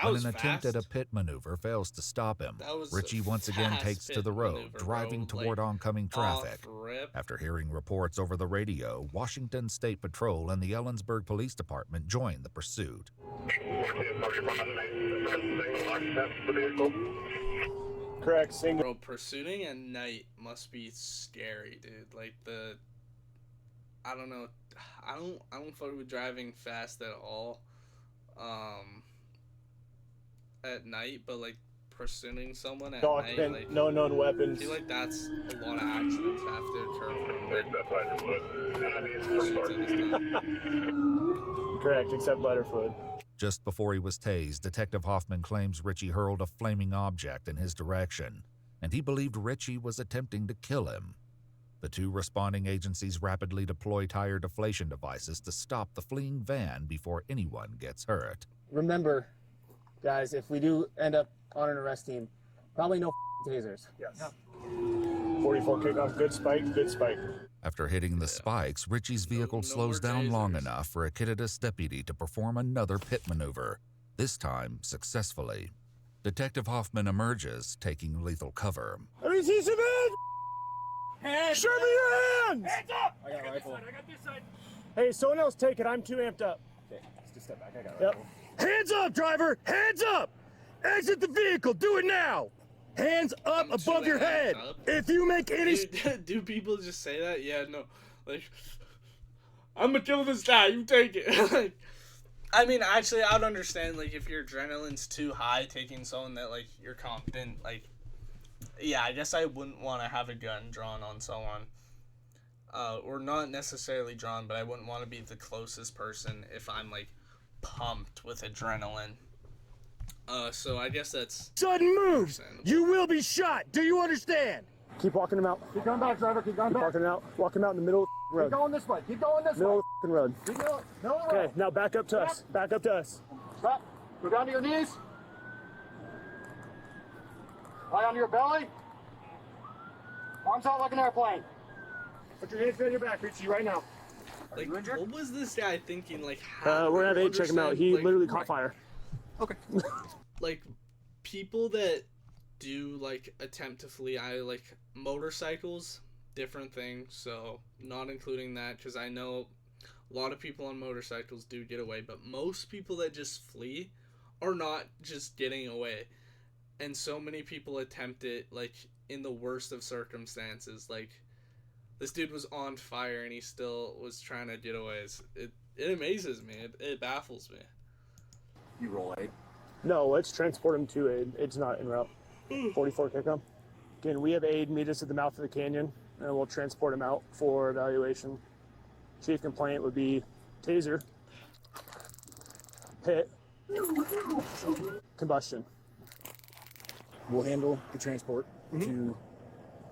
When an attempt at a pit maneuver fails to stop him, Richie once again takes to the road, driving toward oncoming traffic. After hearing reports over the radio, Washington State Patrol and the Ellensburg Police Department join the pursuit. Correct, single. Bro, pursuing at night must be scary, dude. Like, I don't know. I don't fuck with driving fast at all. At night, but like pursuing someone at night, like, no known weapons. I feel like that's a lot of accidents have to occur from Correct, except lighter fluid. Just before he was tased, Detective Hoffman claims Richie hurled a flaming object in his direction, and he believed Richie was attempting to kill him. The two responding agencies rapidly deploy tire deflation devices to stop the fleeing van before anyone gets hurt. Remember, guys, if we do end up on an arrest team, probably no tasers. Yes. 44 kickoff, good spike, good spike. After hitting the spikes, Richie's vehicle slows down long enough for a Kittitas deputy to perform another pit maneuver, this time successfully. Detective Hoffman emerges, taking lethal cover. Let me see some hands! Show me your hands! Hands up! I got a rifle. I got this side. Hey, someone else take it. I'm too amped up. Okay, let's just step back. I got a rifle. Hands up, driver! Hands up! Exit the vehicle! Do it now! Hands up above your head! If you make any... Do people just say that? Yeah, no. Like, I'm gonna kill this guy, you take it. Like, I mean, actually, I'd understand, like, if your adrenaline's too high, taking someone that, like, you're confident, like, yeah, I guess I wouldn't want to have a gun drawn on someone. Or not necessarily drawn, but I wouldn't want to be the closest person if I'm, like, pumped with adrenaline. So I guess that's... Sudden moves! You will be shot! Do you understand? Keep walking him out. Keep going back, driver. Keep going back. Walking out. Walk him out in the middle of the road. Keep going this way. Keep going this Middle way. of the road. Keep going. Middle of the Okay, road. now back up to us. Back up to us. Stop. Go down to your knees. Lie on your belly. Arms out like an airplane. Put your hands behind your back, Richie, right now. Like, what was this guy thinking? Like, how? We're gonna have 8 check him out. He like, literally caught fire. Okay. Like, people that do like attempt to flee, like motorcycles, different thing. So not including that, because I know a lot of people on motorcycles do get away, but most people that just flee are not just getting away. And so many people attempt it like in the worst of circumstances. Like, this dude was on fire and he still was trying to get away. It amazes me. It baffles me. You roll 8. No, let's transport him to aid. It's not en route. 44 kick him. Again, we have aid meet us at the mouth of the canyon, and we'll transport him out for evaluation. Chief complaint would be taser, hit, combustion. We'll handle the transport to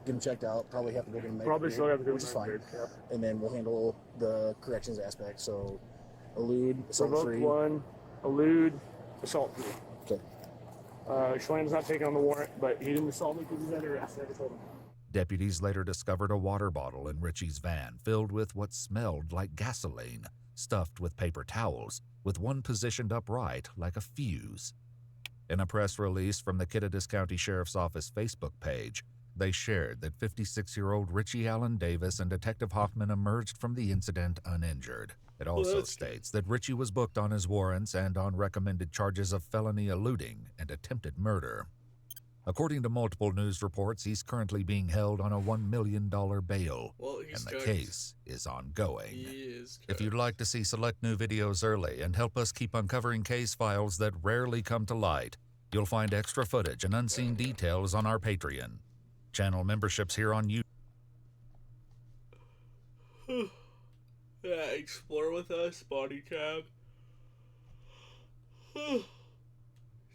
get him checked out. Probably have to go get him medical, Probably still have to go which is fine. Yeah. And then we'll handle the corrections aspect. So, elude, assault Revoked free. 1, elude, assault 3. Okay. Schwann's not taking on the warrant, but he didn't assault me because he's under arrest. I just told him. Deputies later discovered a water bottle in Richie's van filled with what smelled like gasoline, stuffed with paper towels, with one positioned upright like a fuse. In a press release from the Kittitas County Sheriff's Office Facebook page, they shared that 56-year-old Richie Allen Davis and Detective Hoffman emerged from the incident uninjured. It also states that Richie was booked on his warrants and on recommended charges of felony eluding and attempted murder. According to multiple news reports, he's currently being held on a $1 million bail, and the case is ongoing. If you'd like to see select new videos early and help us keep uncovering case files that rarely come to light, you'll find extra footage and unseen details on our Patreon. Channel memberships here on YouTube. Yeah, explore with us, body cam.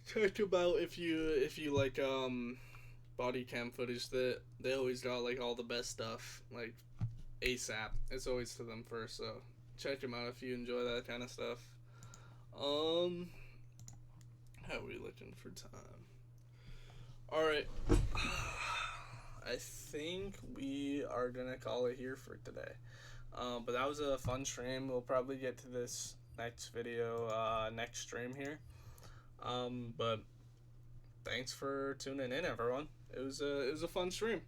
Check them out if you like body cam footage. That they always got like all the best stuff, like ASAP. It's always to them first, so check them out if you enjoy that kind of stuff. How are we looking for time? Alright. I think we are gonna call it here for today. But that was a fun stream. We'll probably get to this next video, next stream here. But thanks for tuning in, everyone. It was a fun stream.